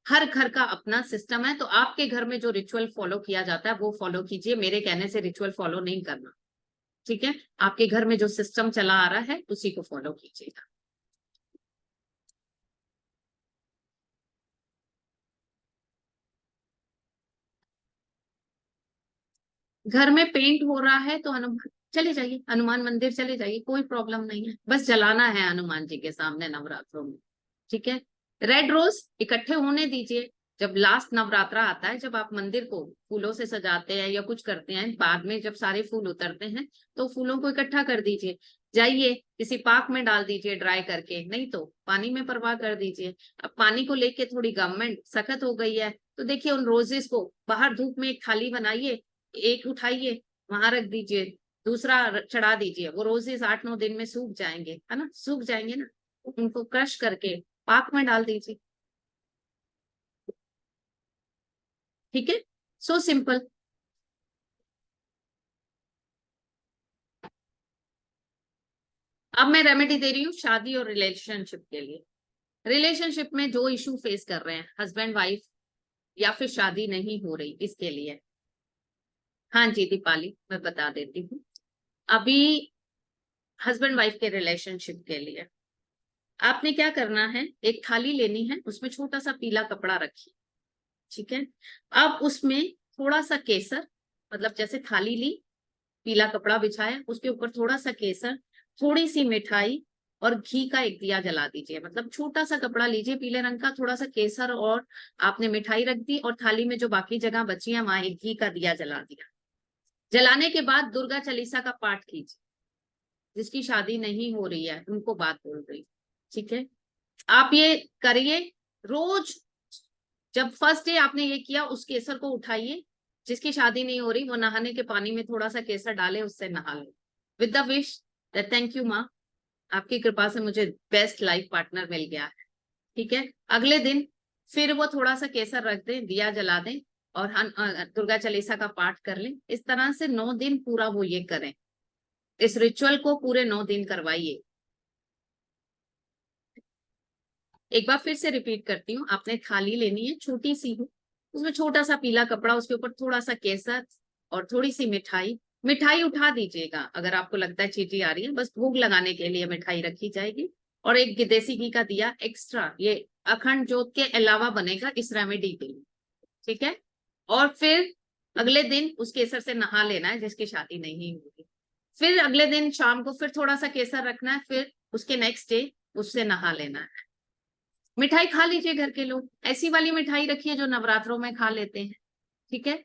हर घर का अपना सिस्टम है। तो आपके घर में जो रिचुअल फॉलो किया जाता है वो फॉलो कीजिए, मेरे कहने से रिचुअल फॉलो नहीं करना। ठीक है, आपके घर में जो सिस्टम चला आ रहा है उसी को फॉलो कीजिएगा। घर में पेंट हो रहा है तो हनुमान चले जाइए, हनुमान मंदिर चले जाइए, कोई प्रॉब्लम नहीं है, बस जलाना है हनुमान जी के सामने नवरात्रों में। ठीक है, रेड रोज इकट्ठे होने दीजिए, जब लास्ट नवरात्रा आता है, जब आप मंदिर को फूलों से सजाते हैं या कुछ करते हैं, बाद में जब सारे फूल उतरते हैं तो फूलों को इकट्ठा कर दीजिए, जाइए किसी पार्क में डाल दीजिए ड्राई करके, नहीं तो पानी में प्रवाह कर दीजिए। अब पानी को लेके थोड़ी गवर्नमेंट सख्त हो गई है, तो देखिए उन रोजेस को बाहर धूप में एक थाली बनाइए, एक उठाइए वहां रख दीजिए, दूसरा चढ़ा दीजिए, वो रोजेस 8-9 दिन में सूख जाएंगे, है ना, सूख जाएंगे ना, उनको क्रश करके पाक में डाल दीजिए। ठीक है, सो सिंपल। अब मैं रेमेडी दे रही हूँ शादी और रिलेशनशिप के लिए। रिलेशनशिप में जो इशू फेस कर रहे हैं हस्बैंड वाइफ, या फिर शादी नहीं हो रही, इसके लिए, हाँ जी दीपाली मैं बता देती हूँ। अभी हस्बैंड वाइफ के रिलेशनशिप के लिए आपने क्या करना है, एक थाली लेनी है, उसमें छोटा सा पीला कपड़ा रखिए। ठीक है, अब उसमें थोड़ा सा केसर, मतलब जैसे थाली ली, पीला कपड़ा बिछाया, उसके ऊपर थोड़ा सा केसर, थोड़ी सी मिठाई और घी का एक दिया जला दीजिए। मतलब छोटा सा कपड़ा लीजिए पीले रंग का, थोड़ा सा केसर, और आपने मिठाई रख दी, और थाली में जो बाकी जगह बची है वहां एक घी का दिया जला दिया। जलाने के बाद दुर्गा चालीसा का पाठ कीजिए, जिसकी शादी नहीं हो रही है उनको बात बोल रही। ठीक है, आप ये करिए, रोज जब फर्स्ट डे आपने ये किया, उस केसर को उठाइए, जिसकी शादी नहीं हो रही वो नहाने के पानी में थोड़ा सा केसर डाले, उससे नहा ले, with the wish that thank you माँ, आपकी कृपा से मुझे बेस्ट लाइफ पार्टनर मिल गया है। ठीक है, अगले दिन फिर वो थोड़ा सा केसर रख दें, दिया जला दें और दुर्गा चालीसा का पाठ कर लें। इस तरह से 9 दिन पूरा वो ये करें, इस रिचुअल को पूरे 9 दिन करवाइए। एक बार फिर से रिपीट करती हूँ, आपने थाली लेनी है छोटी सी हो, उसमें छोटा सा पीला कपड़ा, उसके ऊपर थोड़ा सा केसर और थोड़ी सी मिठाई। मिठाई उठा दीजिएगा अगर आपको लगता है चीटी आ रही है, बस भोग लगाने के लिए मिठाई रखी जाएगी। और एक देसी घी का दिया एक्स्ट्रा, ये अखंड ज्योत के अलावा बनेगा इस रेमेडी के लिए। ठीक है, और फिर अगले दिन उस केसर से नहा लेना है जिसकी शादी नहीं हुई। फिर अगले दिन शाम को फिर थोड़ा सा केसर रखना है, फिर उसके नेक्स्ट डे उससे नहा लेना है। मिठाई खा लीजिए, घर के लोग ऐसी वाली मिठाई रखिए जो नवरात्रों में खा लेते हैं। ठीक है,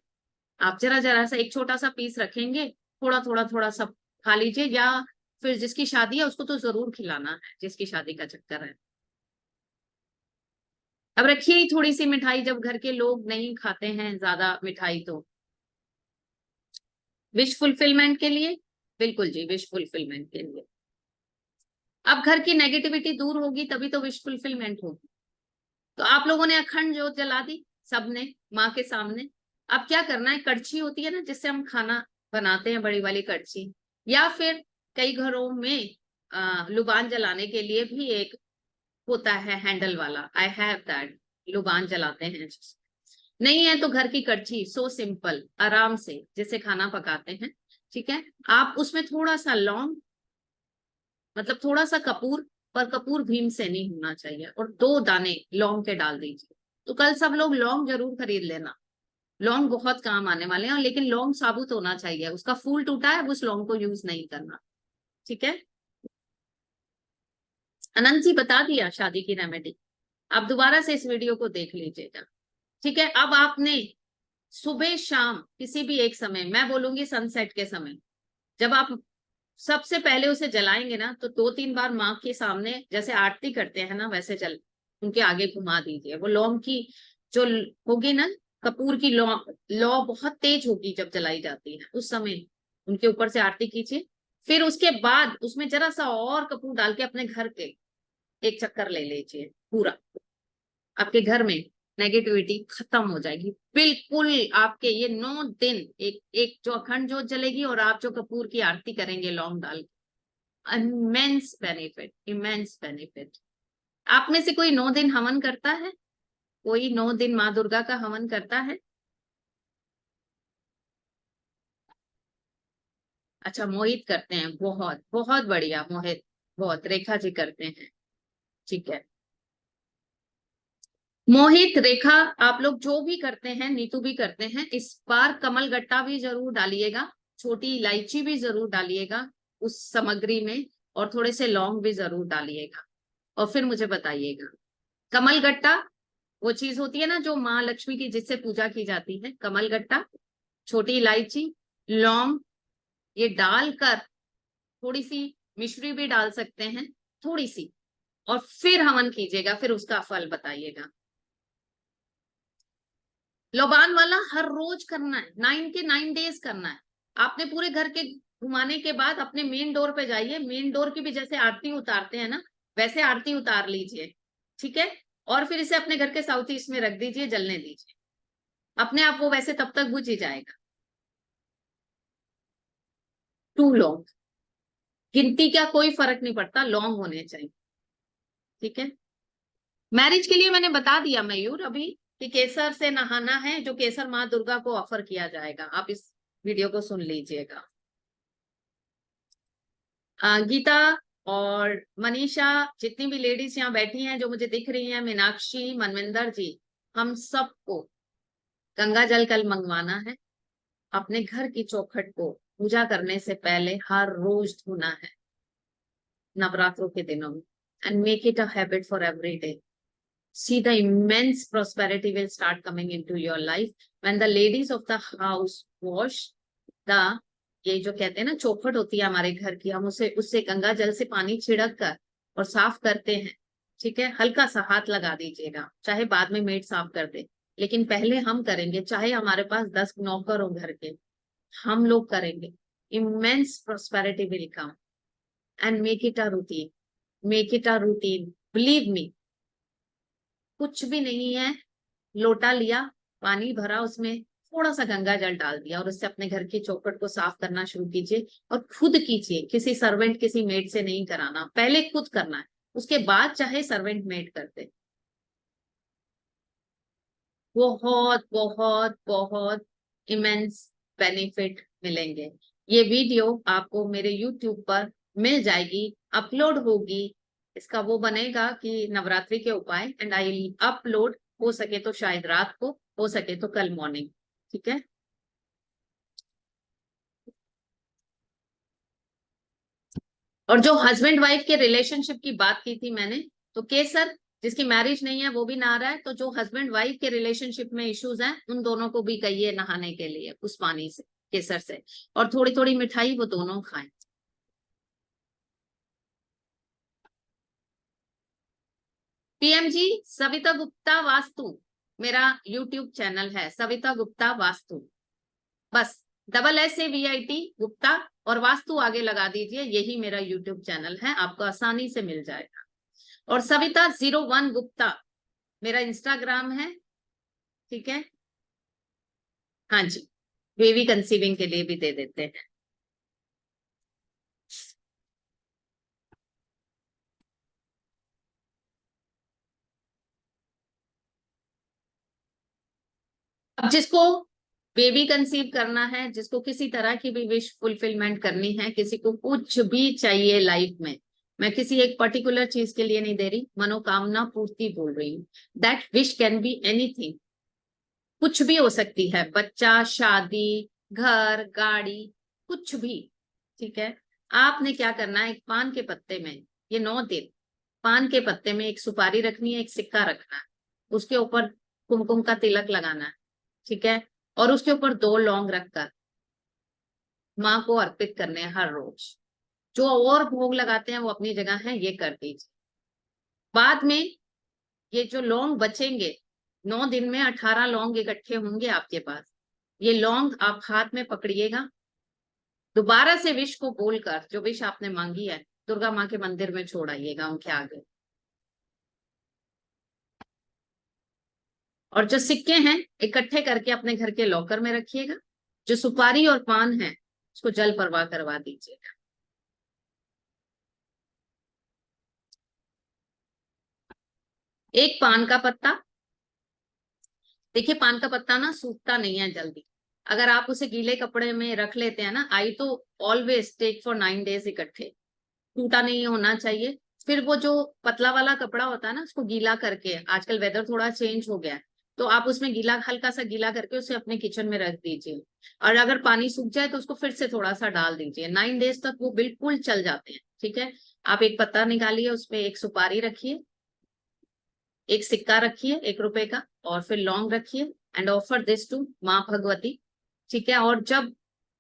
आप जरा जरा सा एक छोटा सा पीस रखेंगे, थोड़ा थोड़ा थोड़ा सब खा लीजिए, या फिर जिसकी शादी है उसको तो जरूर खिलाना है, जिसकी शादी का चक्कर है। अब रखिए ही थोड़ी सी मिठाई, जब घर के लोग नहीं खाते हैं ज्यादा मिठाई तो विश फुलफिलमेंट के लिए, बिल्कुल जी, विश फुलफिलमेंट के लिए। अब घर की नेगेटिविटी दूर होगी तभी तो विश फुलफिलमेंट होगी। तो आप लोगों ने अखंड ज्योत जला दी सबने माँ के सामने। अब क्या करना है, कड़छी होती है ना जिससे हम खाना बनाते हैं, बड़ी वाली कड़छी, या फिर कई घरों में लुबान जलाने के लिए भी एक होता है हैंडल वाला, आई हैव दैट, लुबान जलाते हैं। नहीं है तो घर की कड़छी, सो सिंपल, आराम से जिससे खाना पकाते हैं। ठीक है, आप उसमें थोड़ा सा लौंग, मतलब थोड़ा सा कपूर, पर कपूर भीम से नहीं होना चाहिए, और 2 दाने लौंग के डाल दीजिए। तो कल सब लोग लौंग जरूर खरीद लेना, लौंग बहुत काम आने वाले हैं, लेकिन लौंग साबुत होना चाहिए, उसका फूल टूटा है उस लौंग को यूज नहीं करना। ठीक है, अनंत जी बता दिया शादी की रेमेडी, आप दोबारा से इस वीडियो को देख लीजिएगा। ठीक है, अब आपने सुबह शाम किसी भी एक समय, मैं बोलूंगी सनसेट के समय, जब आप सबसे पहले उसे जलाएंगे ना, तो 2-3 बार माँ के सामने जैसे आरती करते हैं ना वैसे जल उनके आगे घुमा दीजिए। वो लौंग की जो होगी ना, कपूर की लौ लौ बहुत तेज होगी जब जलाई जाती है, उस समय उनके ऊपर से आरती कीजिए। फिर उसके बाद उसमें जरा सा और कपूर डाल के अपने घर के एक चक्कर ले लीजिए पूरा, आपके घर में नेगेटिविटी खत्म हो जाएगी बिल्कुल। आपके ये 9 दिन एक एक जो अखंड ज्योत जलेगी और आप जो कपूर की आरती करेंगे लौंग डाल, इमेंस बेनिफिट, इमेंस बेनिफिट। आप में से कोई 9 दिन हवन करता है? कोई 9 दिन माँ दुर्गा का हवन करता है? अच्छा, मोहित करते हैं, बहुत बहुत बढ़िया मोहित, बहुत। रेखा जी करते हैं, ठीक है। मोहित, रेखा, आप लोग जो भी करते हैं, नीतू भी करते हैं, इस बार कमल गट्टा भी जरूर डालिएगा, छोटी इलायची भी जरूर डालिएगा उस सामग्री में, और थोड़े से लौंग भी जरूर डालिएगा, और फिर मुझे बताइएगा। कमल गट्टा वो चीज होती है ना जो माँ लक्ष्मी की जिससे पूजा की जाती है, कमल गट्टा, छोटी इलायची, लौंग, ये डालकर थोड़ी सी मिश्री भी डाल सकते हैं, थोड़ी सी, और फिर हवन कीजिएगा, फिर उसका फल बताइएगा। लोबान वाला हर रोज करना है, 9 के 9 डेज करना है। आपने पूरे घर के घुमाने के बाद अपने मेन डोर पे जाइए, मेन डोर की भी जैसे आरती उतारते हैं ना वैसे आरती उतार लीजिए। ठीक है, और फिर इसे अपने घर के साउथ ईस्ट में रख दीजिए, जलने दीजिए, अपने आप वो वैसे तब तक बुझ ही जाएगा। टू लॉन्ग, गिनती का कोई फर्क नहीं पड़ता, लॉन्ग होने चाहिए। ठीक है, मैरिज के लिए मैंने बता दिया मयूर अभी कि केसर से नहाना है, जो केसर माँ दुर्गा को ऑफर किया जाएगा, आप इस वीडियो को सुन लीजिएगा। गीता और मनीषा, जितनी भी लेडीज यहाँ बैठी हैं जो मुझे दिख रही हैं, मीनाक्षी, मनविंदर जी, हम सबको गंगा जल कल मंगवाना है, अपने घर की चौखट को पूजा करने से पहले हर रोज धोना है नवरात्रों के दिनों में, and make it a habit for every day. See the immense prosperity will start coming into your life when the ladies of the house wash the, ये जो कहते हैं ना चौखट होती है हमारे घर की, हम उसे उससे गंगा जल से पानी छिड़क कर और साफ करते हैं, ठीक है, हल्का सा हाथ लगा दीजिएगा, चाहे बाद में मेड साफ कर दे, लेकिन पहले हम करेंगे, चाहे हमारे पास 10 नौकर हो घर के, हम लोग करेंगे। Immense prosperity will come and make it a routine, make it a routine, believe me. कुछ भी नहीं है, लोटा लिया, पानी भरा, उसमें थोड़ा सा गंगा जल डाल दिया और उससे अपने घर की चौखट को साफ करना शुरू कीजिए, और खुद कीजिए, किसी सर्वेंट किसी मेड से नहीं कराना, पहले खुद करना है, उसके बाद चाहे सर्वेंट मेड करते। बहुत बहुत बहुत इमेंस बेनिफिट मिलेंगे। ये वीडियो आपको मेरे YouTube पर मिल जाएगी, अपलोड होगी। इसका वो बनेगा कि नवरात्रि के उपाय, एंड आई अपलोड, हो सके तो शायद रात को, हो सके तो कल मॉर्निंग। ठीक है। और जो हस्बैंड वाइफ के रिलेशनशिप की बात की थी मैंने, तो केसर, जिसकी मैरिज नहीं है वो भी नहा रहा है, तो जो हस्बैंड वाइफ के रिलेशनशिप में इश्यूज हैं उन दोनों को भी कहिए नहाने के लिए उस पानी से, केसर से, और थोड़ी थोड़ी मिठाई वो दोनों खाएं। पीएमजी सविता गुप्ता वास्तु, मेरा यूट्यूब चैनल है, सविता गुप्ता वास्तु, बस WSAVIT गुप्ता और वास्तु आगे लगा दीजिए, यही मेरा यूट्यूब चैनल है, आपको आसानी से मिल जाएगा। और सविता 01 गुप्ता मेरा इंस्टाग्राम है। ठीक है। हाँ जी, बेबी कंसीविंग के लिए भी दे देते हैं। अब जिसको बेबी कंसीव करना है, जिसको किसी तरह की भी विश फुलफिलमेंट करनी है, किसी को कुछ भी चाहिए लाइफ में, मैं किसी एक पर्टिकुलर चीज के लिए नहीं दे रही, मनोकामना पूर्ति बोल रही हूँ। That wish can be anything, कुछ भी हो सकती है, बच्चा, शादी, घर, गाड़ी, कुछ भी। ठीक है। आपने क्या करना है, एक पान के पत्ते में, ये 9 दिन, पान के पत्ते में एक सुपारी रखनी है, एक सिक्का रखना है, उसके ऊपर कुमकुम का तिलक लगाना है। ठीक है। और उसके ऊपर 2 लौंग रखकर माँ को अर्पित करने हैं हर रोज। जो और भोग लगाते हैं वो अपनी जगह है, ये कर दीजिए। बाद में ये जो लौंग बचेंगे, 9 दिन में 18 लौंग इकट्ठे होंगे आपके पास, ये लौंग आप हाथ में पकड़िएगा, दोबारा से विश को बोलकर, जो विश आपने मांगी है, दुर्गा माँ के मंदिर में छोड़ आइएगा उनके आगे। और जो सिक्के हैं इकट्ठे करके अपने घर के लॉकर में रखिएगा, जो सुपारी और पान है उसको जल परवाह करवा दीजिएगा। एक पान का पत्ता, देखिए पान का पत्ता ना सूखता नहीं है जल्दी, अगर आप उसे गीले कपड़े में रख लेते हैं ना, आई तो ऑलवेज टेक फॉर 9 डेज इकट्ठे, टूटा नहीं होना चाहिए। फिर वो जो पतला वाला कपड़ा होता है ना, उसको गीला करके, आजकल वेदर थोड़ा चेंज हो गया है, तो आप उसमें गीला, हल्का सा गीला करके उसे अपने किचन में रख दीजिए, और अगर पानी सूख जाए तो उसको फिर से थोड़ा सा डाल दीजिए, 9 डेज तक वो बिल्कुल चल जाते हैं। ठीक है। आप एक पत्ता निकालिए, उसमें एक सुपारी रखिए, एक सिक्का रखिए 1 रुपए का, और फिर लौंग रखिए, एंड ऑफर दिस टू माँ भगवती। ठीक है। और जब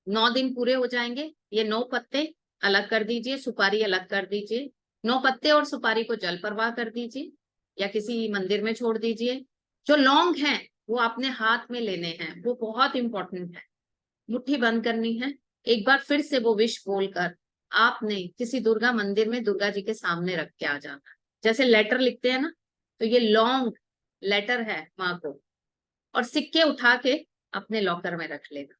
9 दिन पूरे हो जाएंगे, ये 9 पत्ते अलग कर दीजिए, सुपारी अलग कर दीजिए, 9 पत्ते और सुपारी को जल प्रवाह कर दीजिए या किसी मंदिर में छोड़ दीजिए। जो लौंग हैं वो आपने हाथ में लेने हैं, वो बहुत इंपॉर्टेंट है, मुट्ठी बंद करनी है, एक बार फिर से वो विश बोलकर आपने किसी दुर्गा मंदिर में दुर्गा जी के सामने रख के आ जाना। जैसे लेटर लिखते हैं ना, तो ये लॉन्ग लेटर है माँ को, और सिक्के उठा के अपने लॉकर में रख लेना।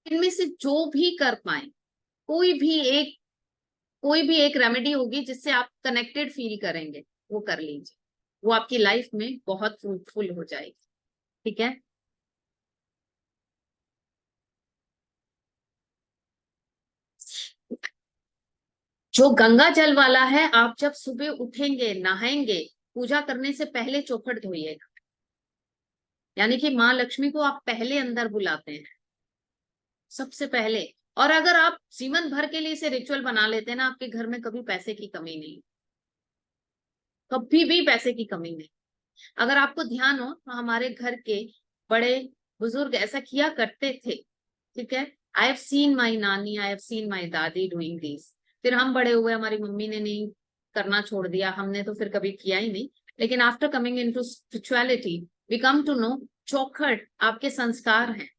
इनमें से जो भी कर पाए, कोई भी एक, कोई भी एक रेमेडी होगी जिससे आप कनेक्टेड फील करेंगे, वो कर लीजिए, वो आपकी लाइफ में बहुत फ्रूटफुल हो जाएगी। ठीक है। जो गंगा जल वाला है, आप जब सुबह उठेंगे, नहाएंगे, पूजा करने से पहले चौखट धोइएगा, यानी कि माँ लक्ष्मी को आप पहले अंदर बुलाते हैं, सबसे पहले। और अगर आप जीवन भर के लिए इसे रिचुअल बना लेते हैं ना, आपके घर में कभी पैसे की कमी नहीं, कभी भी पैसे की कमी नहीं। अगर आपको ध्यान हो तो हमारे घर के बड़े बुजुर्ग ऐसा किया करते थे, ठीक है। आई हैव सीन माई नानी, आई हैव सीन माई दादी डूइंग दिस। फिर हम बड़े हुए, हमारी मम्मी ने नहीं करना छोड़ दिया, हमने तो फिर कभी किया ही नहीं। लेकिन after coming into spirituality we come to know चौखट आपके संस्कार हैं।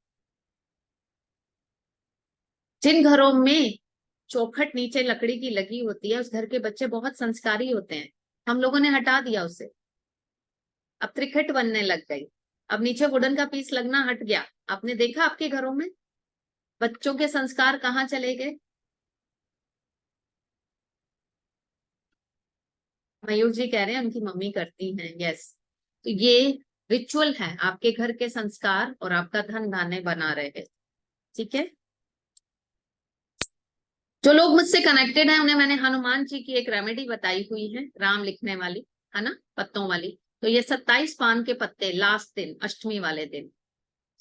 जिन घरों में चौखट नीचे लकड़ी की लगी होती है, उस घर के बच्चे बहुत संस्कारी होते हैं। हम लोगों ने हटा दिया उसे, अब त्रिखट बनने लग गई। अब नीचे वुडन का पीस लगना हट गया। आपने देखा आपके घरों में बच्चों के संस्कार कहाँ चले गए? मयूर जी कह रहे हैं उनकी मम्मी करती हैं, यस। तो ये रिचुअल है, आपके घर के संस्कार और आपका धन धान्य बना रहे, ठीक है। जो लोग मुझसे कनेक्टेड हैं उन्हें मैंने हनुमान जी की एक रेमेडी बताई हुई है, राम लिखने वाली, है ना, पत्तों वाली। तो ये 27 पान के पत्ते लास्ट दिन, अष्टमी वाले दिन,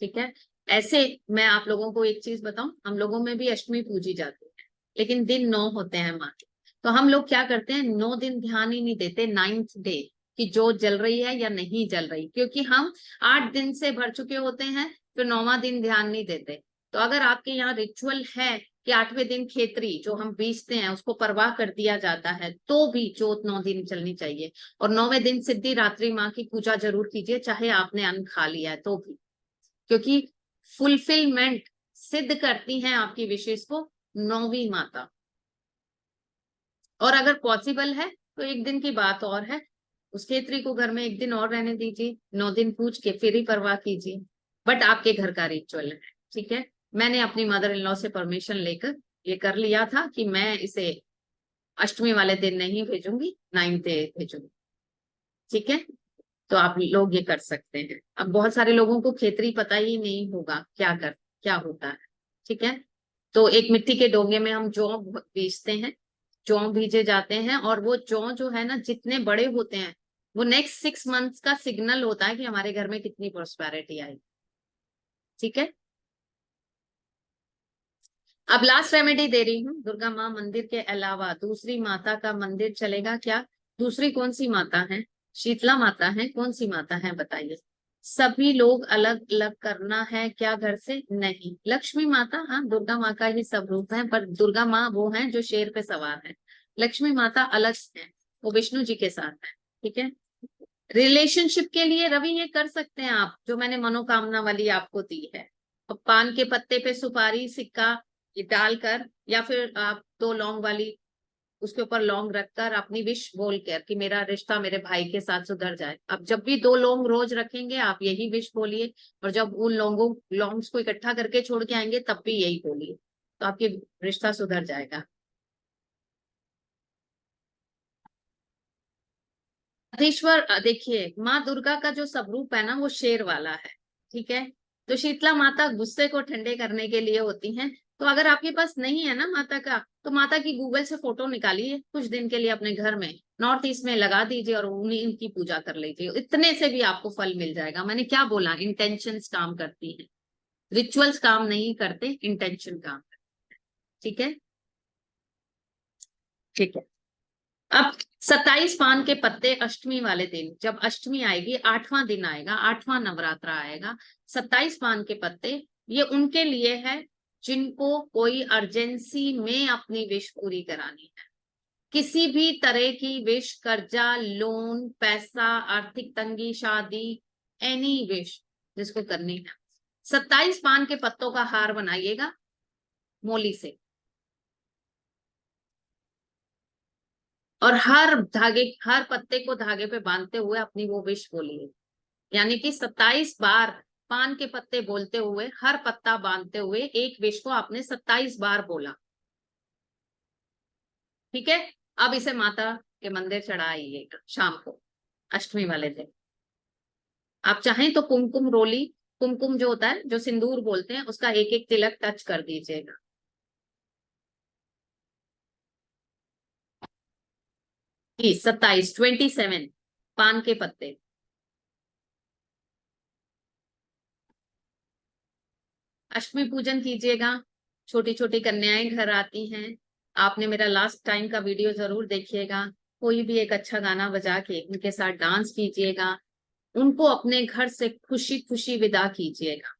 ठीक है। ऐसे मैं आप लोगों को एक चीज बताऊं, हम लोगों में भी अष्टमी पूजी जाती है, लेकिन दिन 9 होते हैं माँ के। तो हम लोग क्या करते हैं, 9 दिन ध्यान ही नहीं देते, 9th डे कि जोत जल रही है या नहीं जल रही, क्योंकि हम 8 दिन से भर चुके होते हैं, फिर 9वां दिन ध्यान नहीं देते। तो अगर आपके यहाँ रिचुअल है कि 8वें दिन खेतरी जो हम बीजते हैं उसको परवाह कर दिया जाता है, तो भी जोत 9 दिन चलनी चाहिए। और 9वें दिन सिद्धि रात्रि माँ की पूजा जरूर कीजिए, चाहे आपने अन्न खा लिया है तो भी, क्योंकि फुलफिलमेंट सिद्ध करती हैं आपकी विशेष को 9वीं माता। और अगर पॉसिबल है तो एक दिन की बात और है, उस खेतरी को घर में एक दिन और रहने दीजिए, 9 दिन पूछ के फिर ही परवाह कीजिए। बट आपके घर का रिचुअल है, ठीक है। मैंने अपनी मदर इन लॉ से परमिशन लेकर ये कर लिया था कि मैं इसे अष्टमी वाले दिन नहीं भेजूंगी, 9th डे भेजूंगी, ठीक है। तो आप लोग ये कर सकते हैं। अब बहुत सारे लोगों को खेतरी पता ही नहीं होगा क्या होता है, ठीक है। तो एक मिट्टी के डोंगे में हम जौ बीजते हैं, जौ बीजे जाते हैं, और वो जौ जो है ना जितने बड़े होते हैं, वो नेक्स्ट 6 मंथ्स का सिग्नल होता है कि हमारे घर में कितनी प्रोस्पेरिटी आई, ठीक है। अब लास्ट रेमेडी दे रही हूँ, दुर्गा माँ मंदिर के अलावा दूसरी माता का मंदिर चलेगा क्या? दूसरी कौन सी माता है? शीतला माता है, कौन सी माता है बताइए। सभी लोग अलग अलग करना है क्या घर से? नहीं, लक्ष्मी माता, हाँ दुर्गा माँ का ही सब रूप है, पर दुर्गा माँ वो है जो शेर पे सवार है, लक्ष्मी माता अलग है, वो विष्णु जी के साथ है, ठीक है। रिलेशनशिप के लिए रवि ये कर सकते हैं आप, जो मैंने मनोकामना वाली आपको दी है। और पान के पत्ते पे सुपारी सिक्का ये डालकर, या फिर आप 2 लौंग वाली, उसके ऊपर लौंग रखकर अपनी विश बोल कर कि मेरा रिश्ता मेरे भाई के साथ सुधर जाए। अब जब भी 2 लौंग रोज रखेंगे आप यही विश बोलिए, और जब उन लौंग्स को इकट्ठा करके छोड़ के आएंगे तब भी यही बोलिए, तो आपकी रिश्ता सुधर जाएगा। अधीश्वर देखिए, माँ दुर्गा का जो स्वरूप है ना वो शेर वाला है, ठीक है। तो शीतला माता गुस्से को ठंडे करने के लिए होती हैं। तो अगर आपके पास नहीं है ना माता का, तो माता की गूगल से फोटो निकालिए, कुछ दिन के लिए अपने घर में नॉर्थ ईस्ट में लगा दीजिए और उन्हीं इनकी पूजा कर लीजिए, इतने से भी आपको फल मिल जाएगा। मैंने क्या बोला, इंटेंशंस काम करती है, रिचुअल्स काम नहीं करते, इंटेंशन काम करते, ठीक है। ठीक है। अब 27 पान के पत्ते अष्टमी वाले दिन, जब अष्टमी आएगी, 8वां दिन आएगा, 8वां नवरात्रा आएगा, 27 पान के पत्ते ये उनके लिए है जिनको कोई अर्जेंसी में अपनी विश पूरी करानी है। किसी भी तरह की विश, कर्जा, लोन, पैसा, आर्थिक तंगी, शादी, एनी विश जिसको करनी है, 27 पान के पत्तों का हार बनाइएगा मोली से, और हर पत्ते को धागे पे बांधते हुए अपनी वो विश बोलिए। यानी कि 27 बार पान के पत्ते बोलते हुए, हर पत्ता बांधते हुए एक विश को आपने 27 बार बोला, ठीक है। अब इसे माता के मंदिर चढ़ाइएगा शाम को, अष्टमी वाले दिन। आप चाहें तो कुमकुम रोली, कुमकुम जो होता है, जो सिंदूर बोलते हैं, उसका एक एक तिलक टच कर दीजिएगा। 27 पान के पत्ते। अष्टमी पूजन कीजिएगा, छोटी छोटी कन्याएं घर आती हैं। आपने मेरा लास्ट टाइम का वीडियो जरूर देखिएगा, कोई भी एक अच्छा गाना बजा के उनके साथ डांस कीजिएगा, उनको अपने घर से खुशी खुशी विदा कीजिएगा।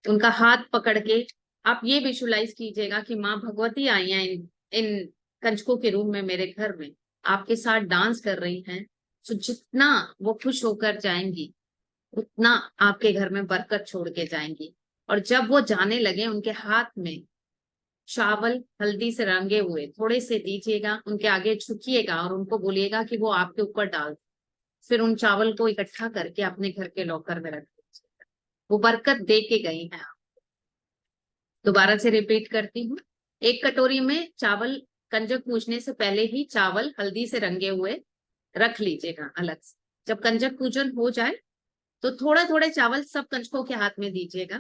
उनका हाथ पकड़ के आप ये विजुलाइज कीजिएगा कि माँ भगवती आई हैं इन कंजकों के रूप में मेरे घर में, आपके साथ डांस कर रही हैं। तो जितना वो खुश होकर जाएंगी उतना आपके घर में बरकत छोड़ के जाएंगी। और जब वो जाने लगे उनके हाथ में चावल हल्दी से रंगे हुए थोड़े से दीजिएगा, उनके आगे झुकिएगा और उनको बोलिएगा कि वो आपके ऊपर डाल दें। फिर उन चावल को इकट्ठा करके अपने घर के लॉकर में रख दीजिएगा। वो बरकत दे के गई हैं। दोबारा से रिपीट करती हूँ, एक कटोरी में चावल कंजक पूजने से पहले ही चावल हल्दी से रंगे हुए रख लीजिएगा अलग से। जब कंजक पूजन हो जाए तो थोड़ा थोड़े चावल सब कंजकों के हाथ में दीजिएगा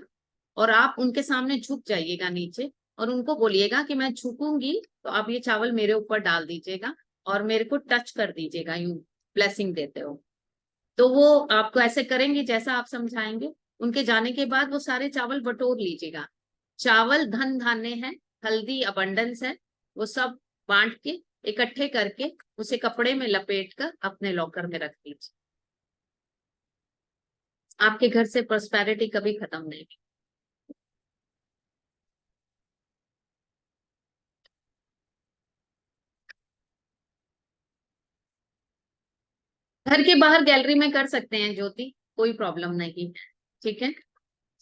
और आप उनके सामने झुक जाइएगा नीचे और उनको बोलिएगा कि मैं झुकूंगी तो आप ये चावल मेरे ऊपर डाल दीजिएगा और मेरे को टच कर दीजिएगा यूं ब्लेसिंग देते हो। तो वो आपको ऐसे करेंगे जैसा आप समझाएंगे। उनके जाने के बाद वो सारे चावल बटोर लीजिएगा। चावल धन धान्य है, हल्दी अबंडेंस है, वो सब बांट के इकट्ठे करके उसे कपड़े में लपेट कर अपने लॉकर में रख दीजिए। आपके घर से प्रॉस्पेरिटी कभी खत्म नहीं होगी। घर के बाहर गैलरी में कर सकते हैं ज्योति, कोई प्रॉब्लम नहीं है। ठीक है।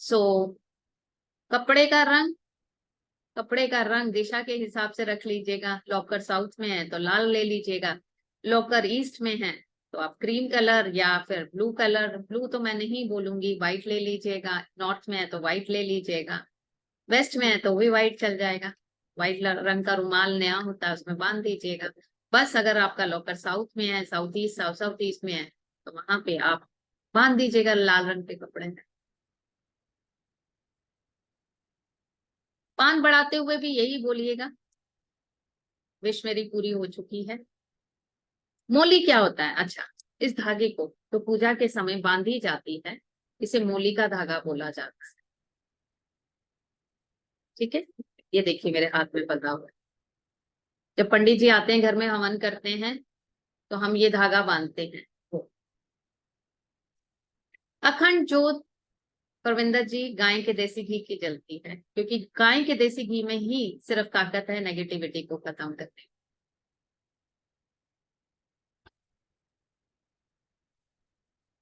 सो कपड़े का रंग, कपड़े का रंग दिशा के हिसाब से रख लीजिएगा। लॉकर साउथ में है तो लाल ले लीजिएगा, लॉकर ईस्ट में है तो आप क्रीम कलर या फिर ब्लू कलर, ब्लू तो मैं नहीं बोलूंगी, व्हाइट ले लीजिएगा। नॉर्थ में है तो व्हाइट ले लीजिएगा, वेस्ट में है तो भी व्हाइट चल जाएगा। व्हाइट रंग का रुमाल नया होता है उसमें बांध दीजिएगा। बस अगर आपका लॉकर साउथ में है, साउथ ईस्ट साउथ ईस्ट में है तो वहां पे आप बांध दीजिएगा लाल रंग के कपड़े में। पान बढ़ाते हुए भी यही बोलिएगा, विश मेरी पूरी हो चुकी है। मोली क्या होता है? अच्छा, इस धागे को तो पूजा के समय बांधी जाती है, इसे मोली का धागा बोला जाता है। ठीक है, ये देखिए मेरे हाथ में बंधा हुआ है। जब पंडित जी आते हैं घर में हवन करते हैं तो हम ये धागा बांधते हैं। अखंड जोत परविंदर जी गाय के देसी घी की जलती है, क्योंकि गाय के देसी घी में ही सिर्फ ताकत है नेगेटिविटी को खत्म करने की।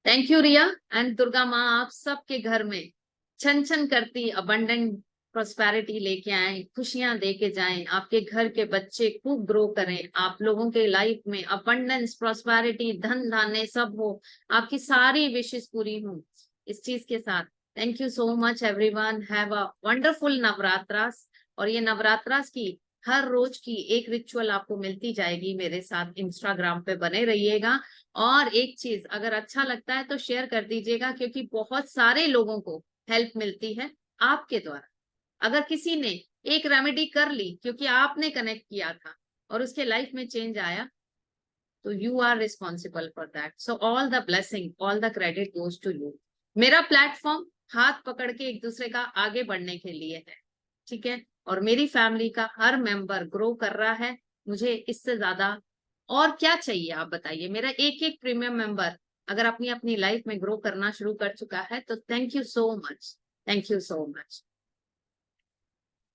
Thank you Riya and Durga माँ, आप सबके घर में छन छन करती अबंडेंट प्रोस्पेरिटी लेके आए, खुशियां दे के जाएं। आपके घर के बच्चे खूब ग्रो करें, आप लोगों के लाइफ में अबंडेंस प्रोस्पेरिटी धन धान्य सब हो, आपकी सारी विशेष पूरी हो इस चीज के साथ। Thank you so much everyone, have a wonderful Navratras. और ये नवरात्रास की हर रोज की एक रिचुअल आपको मिलती जाएगी मेरे साथ, इंस्टाग्राम पे बने रहिएगा। और एक चीज अगर अच्छा लगता है तो शेयर कर दीजिएगा, क्योंकि बहुत सारे लोगों को हेल्प मिलती है आपके द्वारा। अगर किसी ने एक रेमेडी कर ली क्योंकि आपने कनेक्ट किया था और उसके लाइफ में चेंज आया, तो you are responsible for that. So all the blessing, all the credit goes to you. मेरा प्लेटफॉर्म हाथ पकड़ के एक दूसरे का आगे बढ़ने के लिए है। ठीक है, और मेरी फैमिली का हर मेंबर ग्रो कर रहा है। मुझे इससे ज्यादा और क्या चाहिए आप बताइए। मेरा एक एक प्रीमियम मेंबर अगर अपनी अपनी लाइफ में ग्रो करना शुरू कर चुका है तो thank you so much, thank you so much,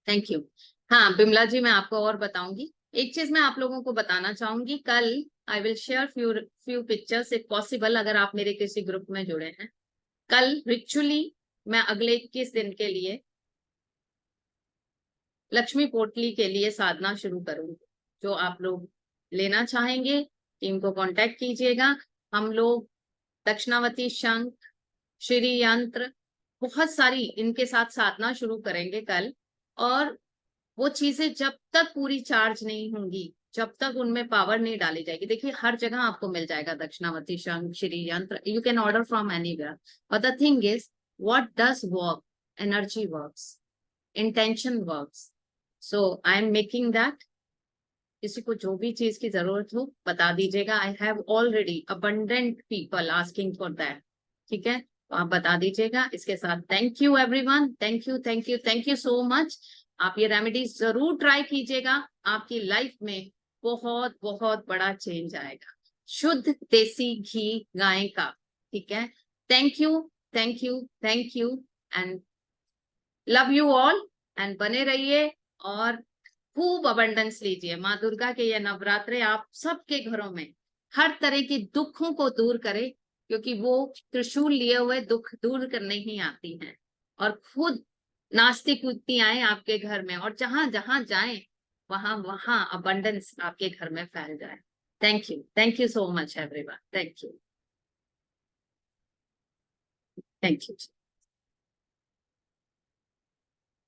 thank you. हाँ बिमला जी, मैं आपको और बताऊंगी एक चीज, मैं आप लोगों को बताना चाहूंगी। कल I will share few few pictures if possible, अगर आप मेरे किसी ग्रुप में जुड़े हैं। कल रिचुअली मैं अगले 21 दिन के लिए लक्ष्मी पोटली के लिए साधना शुरू करूंगी। जो आप लोग लेना चाहेंगे टीम को कांटेक्ट कीजिएगा। हम लोग दक्षिणावती शंख, श्री यंत्र, बहुत सारी इनके साथ साधना शुरू करेंगे कल। और वो चीजें जब तक पूरी चार्ज नहीं होंगी, जब तक उनमें पावर नहीं डाली जाएगी, देखिए हर जगह आपको मिल जाएगा दक्षिणावती शंख, श्री यंत्र, you can order from anywhere. But the thing is what does work? Energy works, intention works. So I am making that. किसी को जो भी चीज की जरूरत हो बता दीजिएगा। I have already abundant people asking for that. ठीक है, तो आप बता दीजिएगा। इसके साथ thank you everyone, thank you thank you thank you so much. आप ये रेमेडीज जरूर ट्राई कीजिएगा, आपकी लाइफ में बहुत बहुत बड़ा चेंज आएगा। शुद्ध देसी घी गाय का। ठीक है, thank you thank you thank you and love you all and बने रहिए और खूब अबंडेंस लीजिए। माँ दुर्गा के ये नवरात्रे आप सबके घरों में हर तरह की दुखों को दूर करे, क्योंकि वो त्रिशूल लिए हुए दुख दूर करने ही आती हैं। और खुद नाचती कूदती आए आपके घर में, और जहां जहां जाएं वहां वहां अबंडेंस आपके घर में फैल जाए। Thank you so much everyone. Thank you.